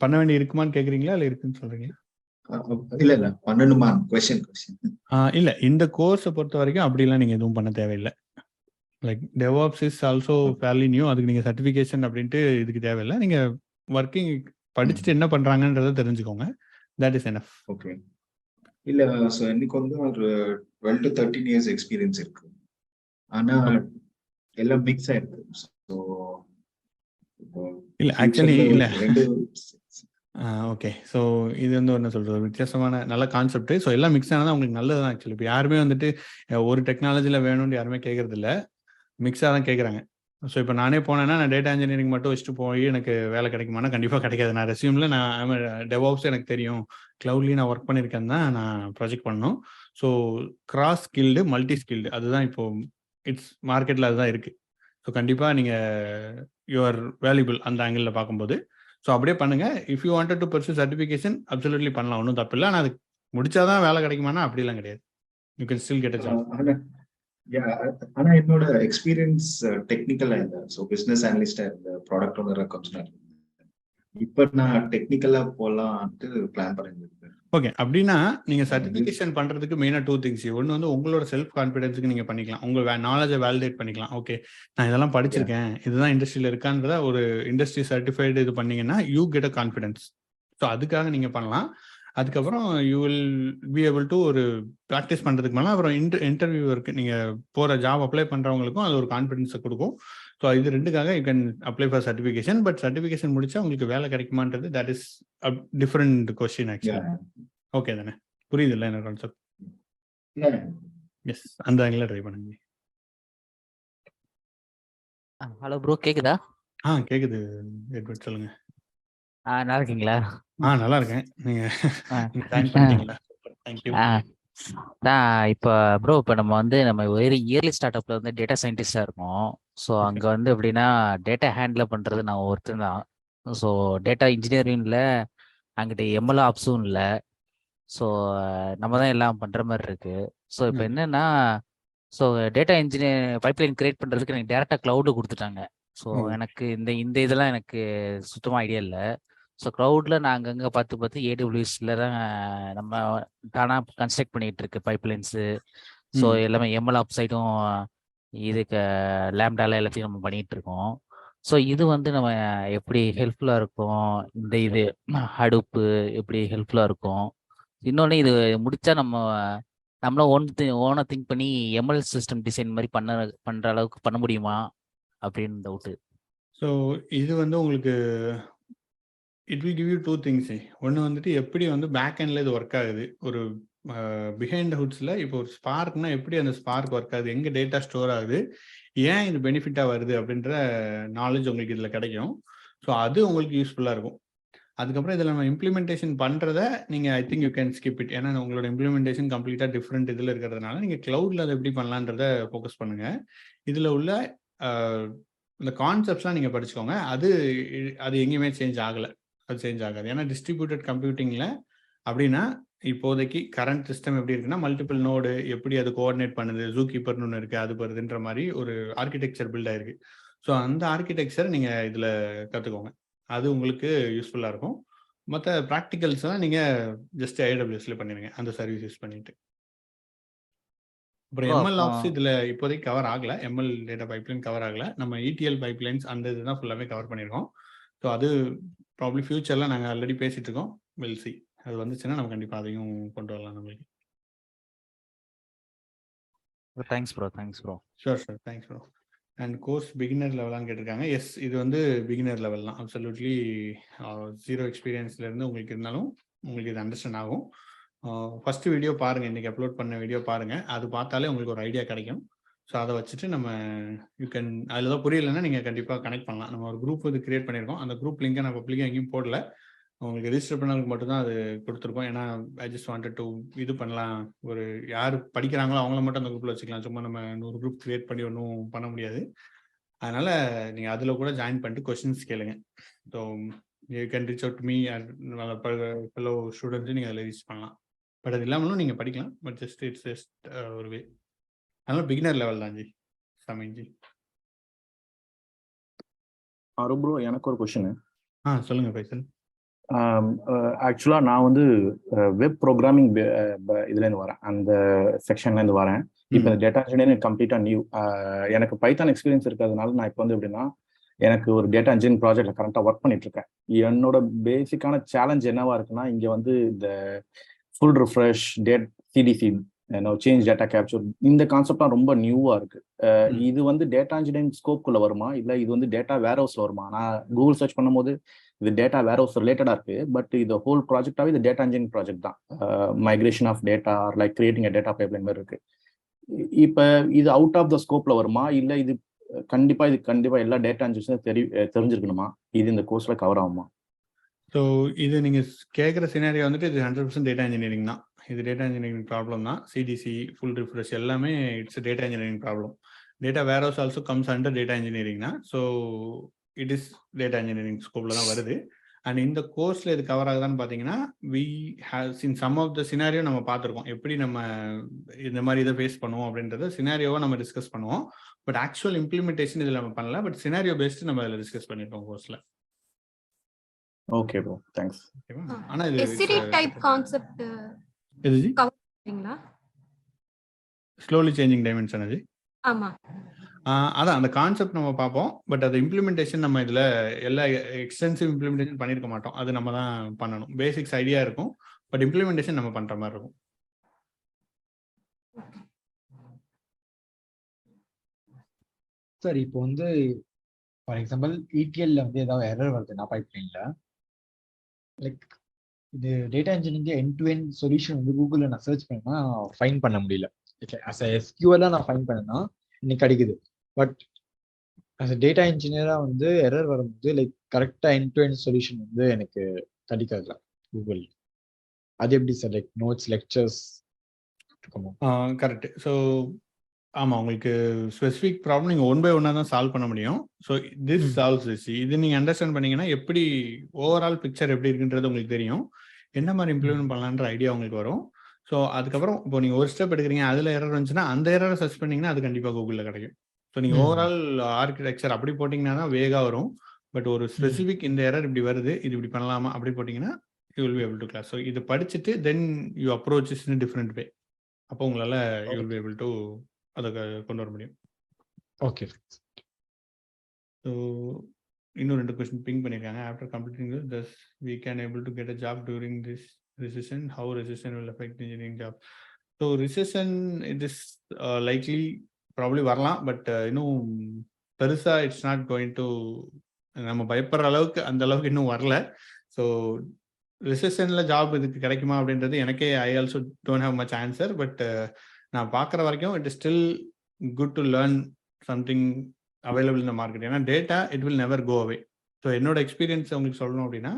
பண்ண வேண்டி இருக்குமான்னு கேட்குறீங்களா இல்லை இருக்குன்னு சொல்கிறீங்க? இல்ல பண்ணணுமா கொஸ்டின் இல்லை, இந்த கோர்ஸை பொறுத்த வரைக்கும் அப்படிலாம் நீங்கள் எதுவும் பண்ண தேவையில்லை. Like DevOps is also fairly new. அதுக்கு நீங்கள் சர்டிஃபிகேஷன் அப்படின்ட்டு இதுக்கு தேவையில்லை. நீங்கள் ஒர்க்கிங் படிச்சுட்டு என்ன பண்ணுறாங்கன்றதை தெரிஞ்சுக்கோங்க. That is enough. ஓகே. இல்ல ஸோ எனக்கு வந்து ஒரு 12 to 13 years எக்ஸ்பீரியன்ஸ் இருக்கு. ஆனா எல்லாம் மிக்ஸ் ஆயிருக்கு. ஸோ இல்லை ஆக்சுவலி இல்லை. ஓகே. ஸோ இது வந்து என்ன சொல்கிறது, ஒரு வித்தியாசமான நல்ல கான்செப்ட். ஸோ எல்லாம் மிக்ஸ் ஆனதான் உங்களுக்கு நல்லது தான். ஆக்சுவலி இப்போ யாருமே வந்துட்டு ஒரு டெக்னாலஜியில் வேணும்னு யாருமே கேட்கறது இல்லை, மிக்ஸாக தான் கேட்குறாங்க. ஸோ இப்போ நானே போனேன்னா நான் டேட்டா இன்ஜினியரிங் மட்டும் வச்சுட்டு போய் எனக்கு வேலை கிடைக்குமானா கண்டிப்பாக கிடைக்காது. நான் ரெஸ்யூமில் நான் டெவாப்ஸ் எனக்கு தெரியும், க்ளவுட்லேயும் நான் ஒர்க் பண்ணியிருக்கேன் தான் நான் ப்ராஜெக்ட் பண்ணணும். So cross skilled multi skilled அதுதான் இப்போது இட்ஸ் மார்க்கெட்டில் அதுதான் இருக்குது. ஸோ கண்டிப்பாக நீங்கள் யூஆர் வேல்யூபிள் அந்த ஆங்கிளில் பார்க்கும்போது. ஸோ அப்படியே பண்ணுங்கள். If you wanted to pursue certification absolutely பண்ணலாம், ஒன்றும் தப்பு இல்லை. ஆனால் அது முடிச்சாதான் வேலை கிடைக்குமானா அப்படிலாம் கிடையாது. You can still get a job. ஆனா என்னோட எக்ஸ்பீரியன்ஸ் டெக்னிக்கலா இல்லை. ஸோ பிசினஸ் அனலிஸ்டா இருந்த ப்ராடக்ட் ஓனரா கொஞ்ச நாள். இப்போ நான் டெக்னிக்கலா போலாம்ட்டு பிளான் பண்ணிருக்கேன். ஓகே. அப்படின்னா நீங்கள் சர்டிஃபிகேஷன் பண்ணுறதுக்கு மெயினாக 2 things. ஒன்று வந்து உங்களோட செல்ஃப் கான்ஃபிடென்ஸுக்கு நீங்கள் பண்ணிக்கலாம், உங்கள் நாலேஜை வேலிடேட் பண்ணிக்கலாம். ஓகே, நான் இதெல்லாம் படிச்சிருக்கேன், இதுதான் இண்டஸ்ட்ரியில் இருக்கான்றத ஒரு இண்டஸ்ட்ரி சர்டிஃபைடு இது பண்ணீங்கன்னா you get a confidence. So அதுக்காக நீங்கள் பண்ணலாம். அதுக்கப்புறம் you will be able to ஒரு ப்ராக்டிஸ் பண்ணுறதுக்கு மேலே அப்புறம் இன்டர்வியூ இருக்குது. நீங்கள் போகிற ஜாப் அப்ளை பண்ணுறவங்களுக்கும் அது ஒரு கான்ஃபிடென்ஸை கொடுக்கும். ஸோ இது 2க்காக you can apply for certification. But certification முடிச்சா உங்களுக்கு வேலை கிடைக்குமான்றது that is different question actually. Okay தானே, புரியுது இல்லை என்ன கான்செப்ட்? எஸ், அந்த ஆங்கிளில் ட்ரை பண்ணுங்க. ஹலோ ப்ரோ, கேக்குதா? கேக்குது எட்வர்ட், சொல்லுங்க. நல்லா இருக்கீங்களா? நல்லா இருக்கேன். நீங்க ஜாயின் பண்ணிட்டீங்களா? தேங்க்யூ. இப்போ ப்ரோ, இப்போ நம்ம வந்து நம்ம ஒரு இயர்லி ஸ்டார்ட் அப்ல வந்து டேட்டா சயின்டிஸ்டா இருக்கோம். ஸோ அங்கே வந்து எப்படின்னா டேட்டா ஹேண்டில் பண்ணுறது நான் ஒருத்தன் தான். ஸோ டேட்டா இன்ஜினியரிங் இல்லை, அங்கிட்ட எம்எல் ஆப்ஸும் இல்லை. ஸோ நம்ம தான் எல்லாம் பண்ணுற மாதிரி இருக்கு. ஸோ இப்போ என்னன்னா, so data engineer pipeline create பண்ணுறதுக்கு எனக்கு டேரெக்டாக க்ளவுடு கொடுத்துட்டாங்க. ஸோ எனக்கு இந்த இதெல்லாம் எனக்கு சுத்தமாக ஐடியா இல்லை. ஸோ க்ளவுடில் நான் அங்கங்கே பார்த்து ஏடபிள்யூஎஸ்ல தான் நம்ம தானாக கன்ஸ்ட்ரக்ட் பண்ணிகிட்டு இருக்கு பைப்லைன்ஸு. ஸோ எல்லாமே எம்எல் ஆப் சைடும் இதுக்கு லேம்டால எல்லாத்தையும் நம்ம பண்ணிகிட்டு இருக்கோம். ஸோ இது வந்து நம்ம எப்படி ஹெல்ப்ஃபுல்லாக இருக்கும், இந்த இது ஹடூப்பு எப்படி ஹெல்ப்ஃபுல்லாக இருக்கும். இன்னொன்று இது முடித்தா நம்மளும் ஓனாக திங்க் பண்ணி எம்எல் சிஸ்டம் டிசைன் மாதிரி பண்ணுற அளவுக்கு பண்ண முடியுமா அப்படின்னு டவுட்டு. ஸோ இது வந்து உங்களுக்கு it will give you 2 things. ஒன்று வந்துட்டு எப்படி வந்து பேக் எண்டில் இது ஒர்க் ஆகுது, ஒரு பிஹைண்ட் ஹுட்ஸில் இப்போ ஒரு ஸ்பார்க்னா எப்படி அந்த ஸ்பார்க் ஒர்க் ஆகுது, எங்கே டேட்டா ஸ்டோர் ஆகுது, ஏன் இது பெனிஃபிட்டாக வருது அப்படின்ற நாலேஜ் உங்களுக்கு இதில் கிடைக்கும். ஸோ அது உங்களுக்கு யூஸ்ஃபுல்லாக இருக்கும். அதுக்கப்புறம் இதில் நம்ம இம்ப்ளிமெண்டேஷன் பண்ணுறத நீங்கள் I think you can skip it. ஏன்னா உங்களோட இம்ப்ளிமெண்டேஷன் கம்ப்ளீட்டாக டிஃப்ரெண்ட் இதில் இருக்கிறதுனால நீங்கள் க்ளவுடில் அதை எப்படி பண்ணலான்றதை ஃபோக்கஸ் பண்ணுங்கள். இதில் உள்ள இந்த கான்செப்ட்ஸ்லாம் நீங்கள் படிச்சுக்கோங்க. அது எங்கேயுமே சேஞ்ச் ஆகலை, அது சேஞ்ச் ஆகாது. ஏன்னா டிஸ்ட்ரிபியூட்டட் கம்ப்யூட்டிங்கில் அப்படின்னா இப்போதைக்கு கரண்ட் சிஸ்டம் எப்படி இருக்குன்னா மல்டிபிள் நோடு எப்படி அது கோஆர்டினேட் பண்ணுது, ஜூ கீப்பர்னு ஒன்று இருக்குது, அது வருதுன்ற மாதிரி ஒரு ஆர்கிடெக்சர் பில்ட் ஆயிருக்கு. ஸோ அந்த ஆர்கிடெக்சர் நீங்கள் இதில் கற்றுக்கோங்க. அது உங்களுக்கு யூஸ்ஃபுல்லாக இருக்கும். மற்ற ப்ராக்டிகல்ஸ்லாம் நீங்கள் ஜஸ்ட் AWSல பண்ணிடுங்க அந்த சர்வீஸ் யூஸ் பண்ணிட்டு. அப்புறம் ப்ரோ எம்எல் அப்போ ஆப்ஸ் இதில் இப்போதைக்கு கவர் ஆகலை. எம்எல் டேட்டா பைப்லைன் கவர் ஆகலை. நம்ம ETL பைப்லைன்ஸ் அந்த இதுதான் ஃபுல்லாகவே கவர் பண்ணியிருக்கோம். ஸோ அது ப்ராப்ளி ஃபியூச்சரில் நாங்கள் ஆல்ரெடி பேசிகிட்டு இருக்கோம். வில் சி அது வந்துச்சுன்னா நம்ம கண்டிப்பாக அதையும் கொண்டு வரலாம் நம்மளுக்கு. Thanks bro, thanks bro. Sure thanks bro. And course beginner லெவலான்னு கேட்டிருக்காங்க. எஸ், இது வந்து பிகினர் லெவல் தான். அப்சல்யூட்லி 0 எக்ஸ்பீரியன்ஸ்லேருந்து உங்களுக்கு இருந்தாலும் உங்களுக்கு இது அண்டர்ஸ்டாண்ட் ஆகும். ஃபஸ்ட்டு வீடியோ பாருங்கள், இன்றைக்கி அப்லோட் பண்ண வீடியோ பாருங்கள். அது பார்த்தாலே உங்களுக்கு ஒரு ஐடியா கிடைக்கும். ஸோ அதை வச்சுட்டு நம்ம யூ கேன் அதில் தான் புரியலைன்னா நீங்கள் கண்டிப்பாக கனெக்ட் பண்ணலாம். நம்ம ஒரு குரூப் இது கிரியேட் பண்ணியிருக்கோம். அந்த குரூப் லிங்கை நான் பப்ளிக்காக எங்கேயும் போடல. உங்களுக்கு ரிஜிஸ்டர் பண்ணவங்களுக்கு மட்டும்தான் அது கொடுத்துருக்கோம். ஏன்னா ஐ ஜஸ்ட் வாண்டட் டு இது பண்ணலாம். ஒரு யார் படிக்கிறாங்களோ அவங்கள மட்டும் அந்த குரூப்பில் வச்சுக்கலாம். சும்மா நம்ம 100 குரூப் கிரியேட் பண்ணி ஒன்றும் பண்ண முடியாது. அதனால் நீங்கள் அதில் கூட ஜாயின் பண்ணிட்டு கொஸ்டின்ஸ் கேளுங்க. So you can reach out to me fellow students நீங்கள் அதில் ரீச் பண்ணலாம். பட் அது இல்லாமலும் நீங்கள் படிக்கலாம். பட் இட்ஸ் ஜஸ்ட் ஒரு வே. அதனால பிகினர் லெவல் தான் ஜி. சமீன் ஜி. ப்ரோ எனக்கு ஒரு கொஸ்டின். சொல்லுங்கள் பைசல். ஆக்சுவலாக நான் வந்து வெப் ப்ரோக்ராமிங் இதுலேருந்து வரேன், அந்த செக்ஷன்லேருந்து வரேன். இப்போ இந்த டேட்டா இன்ஜினியரிங் கம்ப்ளீட்டாக நியூ. எனக்கு பைத்தான் எக்ஸ்பீரியன்ஸ் இருக்கிறதுனால நான் இப்போ வந்து எப்படின்னா எனக்கு ஒரு டேட்டா இன்ஜினியரிங் ப்ராஜெக்டில் கரெக்டாக ஒர்க் பண்ணிட்டு இருக்கேன். என்னோட பேசிக்கான சேலஞ்ச் என்னவா இருக்குன்னா, இங்கே வந்து இந்த full refresh CDC change data capture இந்த கான்செப்ட்லாம் ரொம்ப நியூவாக இருக்கு. இது வந்து டேட்டா இன்ஜினியரிங் ஸ்கோப்குள்ளே வருமா, இல்லை இது வந்து டேட்டா வேர்ஹவுஸில் வருமா? நான் கூகுள் சர்ச் பண்ணும்போது இது டேட்டா வேர்ஹவுஸ் ரிலேட்டடாக இருக்கு. பட் இது ஹோல் ப்ராஜெக்டாகவே இது டேட்டா இன்ஜினியரிங் ப்ராஜெக்ட் தான். Migration of data or like creating a data pipeline மாதிரி இருக்கு. இப்போ இது அவுட் ஆஃப் த ஸ்கோப்ல வருமா, இல்லை இது கண்டிப்பா எல்லா டேட்டா இன்ஜினியர்ஸும் தெரிஞ்சிருக்கணுமா? இது இந்த கோர்ஸ்ல கவர் ஆகுமா? ஸோ இது நீங்கள் கேட்குற சினாரியோ வந்துட்டு இது 100% டேட்டா இன்ஜினியரிங் தான். இது டேட்டா இன்ஜினியரிங் ப்ராப்ளம் தான். CDC ஃபுல் ரிஃப்ரெஷ் எல்லாமே it's data engineering problem. Data warehouse also comes under data engineering தான். So it is data engineering ஸ்கோப்பில் தான் வருது. அண்ட் இந்த கோர்ஸில் இது கவர் ஆகுதான்னு பார்த்தீங்கன்னா, we have seen some of the scenario நம்ம பார்த்துருக்கோம். எப்படி நம்ம இந்த மாதிரி இதை ஃபேஸ் பண்ணுவோம் அப்படின்றத சினாரியோவை நம்ம டிஸ்கஸ் பண்ணுவோம். பட் ஆக்சுவல் இம்ப்ளிமெண்டேஷன் இதில் நம்ம பண்ணல. பட் சினாரியோ பேஸ்டு நம்ம இதில் டிஸ்கஸ் பண்ணியிருக்கோம் கோர்ஸில். Okay bro, thanks. ஓகேவா? ஆனால் இது எஸ்சிடி டைப் கான்செப்ட் எது கவர் பண்ணுவீங்களா? ஸ்லோலி சேஞ்சிங் டைமென்ஷன் அது. ஆமா. அதான் அந்த கான்செப்ட் நம்ம பார்ப்போம். பட் அது இம்ப்ளிமெண்டேஷன் நம்ம இதில் எல்லா எக்ஸ்டென்சிவ் இம்ப்ளிமெண்டேஷன் பண்ணியிருக்க மாட்டோம். அது நம்ம தான் பண்ணணும். பேசிக்ஸ் ஐடியா இருக்கும். பட் இம்ப்ளிமெண்டேஷன் நம்ம பண்ணுற மாதிரி இருக்கும். சார் இப்போ வந்து ஃபார் எக்ஸாம்பிள் ETLல வந்து ஏதாவது எரர் வருதுன்னா பைப்லைன்ல, லைக் இது data engineering end to end solution வந்து கூகுளில் நான் சர்ச் பண்ணா ஃபைன் பண்ண முடியல. அஸ் SQL நான் ஃபைன் பண்ணேன்னா இன்னைக்கு கிடைக்குது. பட் அஸ் டேட்டா இன்ஜினியராக வந்து எரர் வரும்போது லைக் கரெக்டாக எண்ட் டு எண்ட் சொல்யூஷன் வந்து எனக்கு கிடைக்காதுல கூகுள். அது எப்படி சார், லைக் நோட்ஸ் லெக்சர்ஸ் இருக்குமா? கரெக்ட். ஸோ ஆமாம், உங்களுக்கு ஸ்பெசிஃபிக் ப்ராப்ளம் நீங்கள் ஒன் பை ஒன்னாக தான் சால்வ் பண்ண முடியும். So this solves this. இது நீங்கள் அண்டர்ஸ்டாண்ட் பண்ணீங்கன்னா எப்படி ஓவரால் பிக்சர் எப்படி இருக்குன்றது உங்களுக்கு தெரியும். என்ன மாதிரி இம்ப்ளிமெண்ட் பண்ணலான்ற ஐடியா உங்களுக்கு வரும். ஸோ அதுக்கப்புறம் இப்போ நீங்கள் ஒரு ஸ்டெப் எடுக்கிறீங்க, அதில் எரர் வந்துச்சுன்னா அந்த எரரை சர்ச் பண்ணிங்கன்னா அது கண்டிப்பாக கூகுளில் கிடைக்கும். ஸோ நீங்கள் ஓவரால் ஆர்கிடெக்சர் அப்படி போட்டிங்கன்னா தான் வேகாக வரும். பட் ஒரு ஸ்பெசிஃபிக் இந்த எரர் இப்படி வருது, இது இப்படி பண்ணலாமா அப்படி போட்டிங்கன்னா you will be able to class. So இது படிச்சுட்டு then you approach is in different way. அப்போ உங்களால் you will be able to அதை கொண்டு வர முடியும். ஓகே. ஸோ இன்னும் 2 கொஸ்டின் பிங் பண்ணியிருக்காங்க. After completing this we can able to get a job during this recession. How recession will affect engineering job? So recession it is likely probably வரலாம். But இன்னும் பெருசா it's not going to நம்ம பயப்படுற அளவுக்கு அந்த அளவுக்கு இன்னும் வரல. ஸோ ரிசெஷனில் ஜாப் இதுக்கு கிடைக்குமா அப்படின்றது எனக்கே I also don't have much answer. But நான் பார்க்குற வரைக்கும் it is still good to learn something available இந்த மார்க்கெட். ஏன்னா data it will never go away. So என்னோட எக்ஸ்பீரியன்ஸ் உங்களுக்கு சொல்லணும் அப்படின்னா,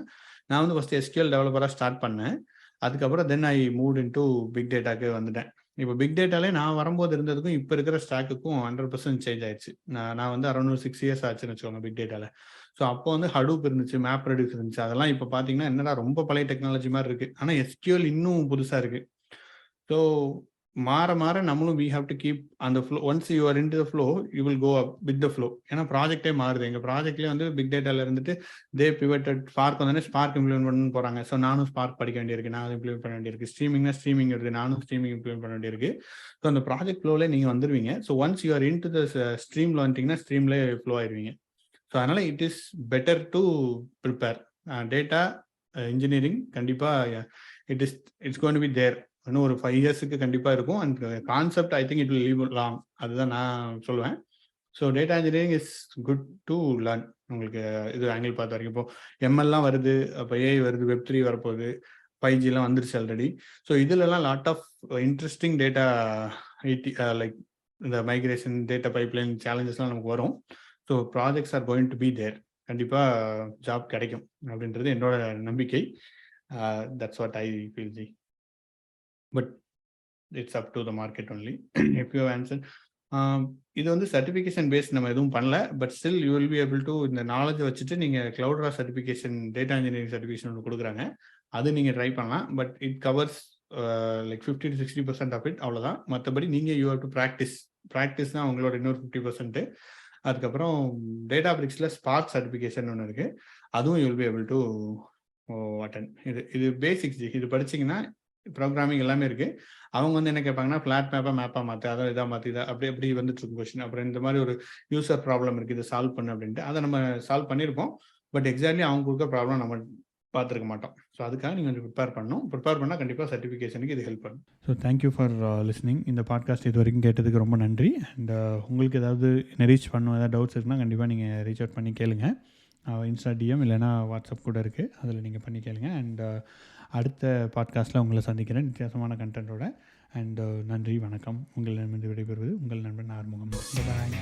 நான் வந்து ஃபஸ்ட்டு SQL டெவலப்பராக ஸ்டார்ட் பண்ணேன். அதுக்கப்புறம் then I move in to big டேட்டாக்கு வந்துட்டேன். இப்போ பிக் டேட்டாலே நான் வரும்போது இருந்ததுக்கும் இப்போ இருக்கிற ஸ்டாக்குக்கும் 100% சேஞ்ச் ஆயிடுச்சு. நான் வந்து அரௌண்ட் 6 இயர்ஸ் ஆச்சுன்னு வச்சுக்கோங்க பிக் டேட்டாவில். ஸோ அப்போ வந்து ஹடூப் இருந்துச்சு, மேப் ரெடியூஸ் இருந்துச்சு. அதெல்லாம் இப்போ பார்த்தீங்கன்னா என்னடா ரொம்ப பழைய டெக்னாலஜி மாதிரி இருக்குது. ஆனால் SQL இன்னும் புதுசாக இருக்குது. ஸோ மாற மாற நம்மளும் we have to keep அந்த flow. Once you are into the flow you will go up with the flow. ஏன்னா ப்ராஜெக்டே மாறுது. எங்கள் ப்ராஜெக்ட்லேயே வந்து பிக் டேட்டால இருந்துட்டு தே பிவட்டட் ஸ்பார்க் வந்தோடனே ஸ்பார்க் இம்ப்ளிமெண்ட் பண்ண போகிறாங்க. ஸோ நானும் ஸ்பார்க் படிக்க வேண்டியிருக்கு, நான் இம்ப்ளிமெண்ட் பண்ண வேண்டியிருக்கு. ஸ்ட்ரீமிங்னா ஸ்ட்ரீமிங் வருது, நானும் ஸ்ட்ரீமிங் இம்ப்ளிமெண்ட் பண்ண வேண்டியிருக்கு. ஸோ அந்த ப்ராஜெக்ட் ஃப்ளோவில் நீங்கள் வந்துடுவீங்க. So once you are into the ஸ்ட்ரீமில் வந்துட்டிங்கன்னா ஸ்ட்ரீம்லேயே ஃப்ளோ ஆயிடுவீங்க. ஸோ அதனால் it is better to prepare. Data engineering கண்டிப்பாக it's going to be there. இன்னும் ஒரு 5 இயர்ஸுக்கு கண்டிப்பாக இருக்கும். And concept I think it will live long. அதுதான் நான் சொல்லுவேன். So data engineering is good to learn. உங்களுக்கு இது ஆங்கிள் பார்த்த வரைக்கும் இப்போ எம்எல்லாம் வருது, அப்போ ஏஐ வருது, Web3 வரப்போகுது, 5Gலாம் வந்துருச்சு ஆல்ரெடி. ஸோ இதுலலாம் lot of interesting data like இந்த மைக்ரேஷன் டேட்டா பைப்லைன் சேலஞ்சஸ்லாம் நமக்கு வரும். So projects are going to be there. கண்டிப்பாக ஜாப் கிடைக்கும் அப்படின்றது என்னோட நம்பிக்கை. That's what I feel ji. But it's up to the market only. If you answer இது வந்து சர்டிஃபிகேஷன் பேஸ்ட் நம்ம எதுவும் பண்ணல. But still you will be able to இந்த நாலேஜ் வச்சுட்டு நீங்கள் Cloudera certification, data engineering certification ஒன்று கொடுக்குறாங்க. அது நீங்கள் ட்ரை பண்ணலாம். But it covers like 50 to 60% of it. அவ்வளோதான். மற்றபடி நீங்கள் யூ ஹேவ் டு ப்ராக்டிஸ் தான் உங்களோட இன்னொரு 50%. அதுக்கப்புறம் டேட்டா பிரிக்ஸில் ஸ்பார்க் சர்டிஃபிகேஷன் ஒன்று இருக்குது. அதுவும் you will be able to attend. இது பேசிக்ஸ் ஜி. இது படிச்சிங்கன்னா ப்ரோக்ராமிங் எல்லாமே இருக்குது. அவங்க வந்து என்ன கேட்பாங்கன்னா ஃப்ளாட் மேப்பாக மாற்று, அதை இதாக மாற்றி இதாக அப்படி வந்துட்டு இருக்கும் கொஸ்டின். அப்புறம் இந்த மாதிரி ஒரு யூசர் ப்ராப்ளம் இருக்குது, இதை சால்வ் பண்ணு அப்படின்ட்டு அதை நம்ம சால்வ் பண்ணியிருப்போம். பட் எக்ஸாக்ட்லி அவங்க கொடுக்க ப்ராப்ளம் நம்ம பார்த்துருக்க மாட்டோம். ஸோ அதுக்காக நீங்கள் கொஞ்சம் ப்ரிப்பேர் பண்ணால் கண்டிப்பாக சர்டிஃபிகேஷனுக்கு இது ஹெல்ப் பண்ணும். So thank you for listening. இந்த பாட்காஸ்ட் இது வரைக்கும் கேட்டதுக்கு ரொம்ப நன்றி. அண்ட் உங்களுக்கு ஏதாவது ரீச் பண்ணணும், ஏதாவது டவுட்ஸ் இருக்குன்னா கண்டிப்பாக நீங்கள் ரீச் அவுட் பண்ணி கேளுங்க. இன்ஸ்டா டிஎம் இல்லைனா வாட்ஸ்அப் கூட இருக்குது, அதில் நீங்கள் பண்ணி கேளுங்க. அண்ட் அடுத்த பாட்காஸ்ட்டில் உங்களை சந்திக்கிறேன் வித்தியாசமான கண்டென்ட்டோட. அண்ட் நன்றி, வணக்கம். உங்கள் நண்பன் விடைபெறுவது உங்கள் நண்பன் ஆறுமுகம். பாய்.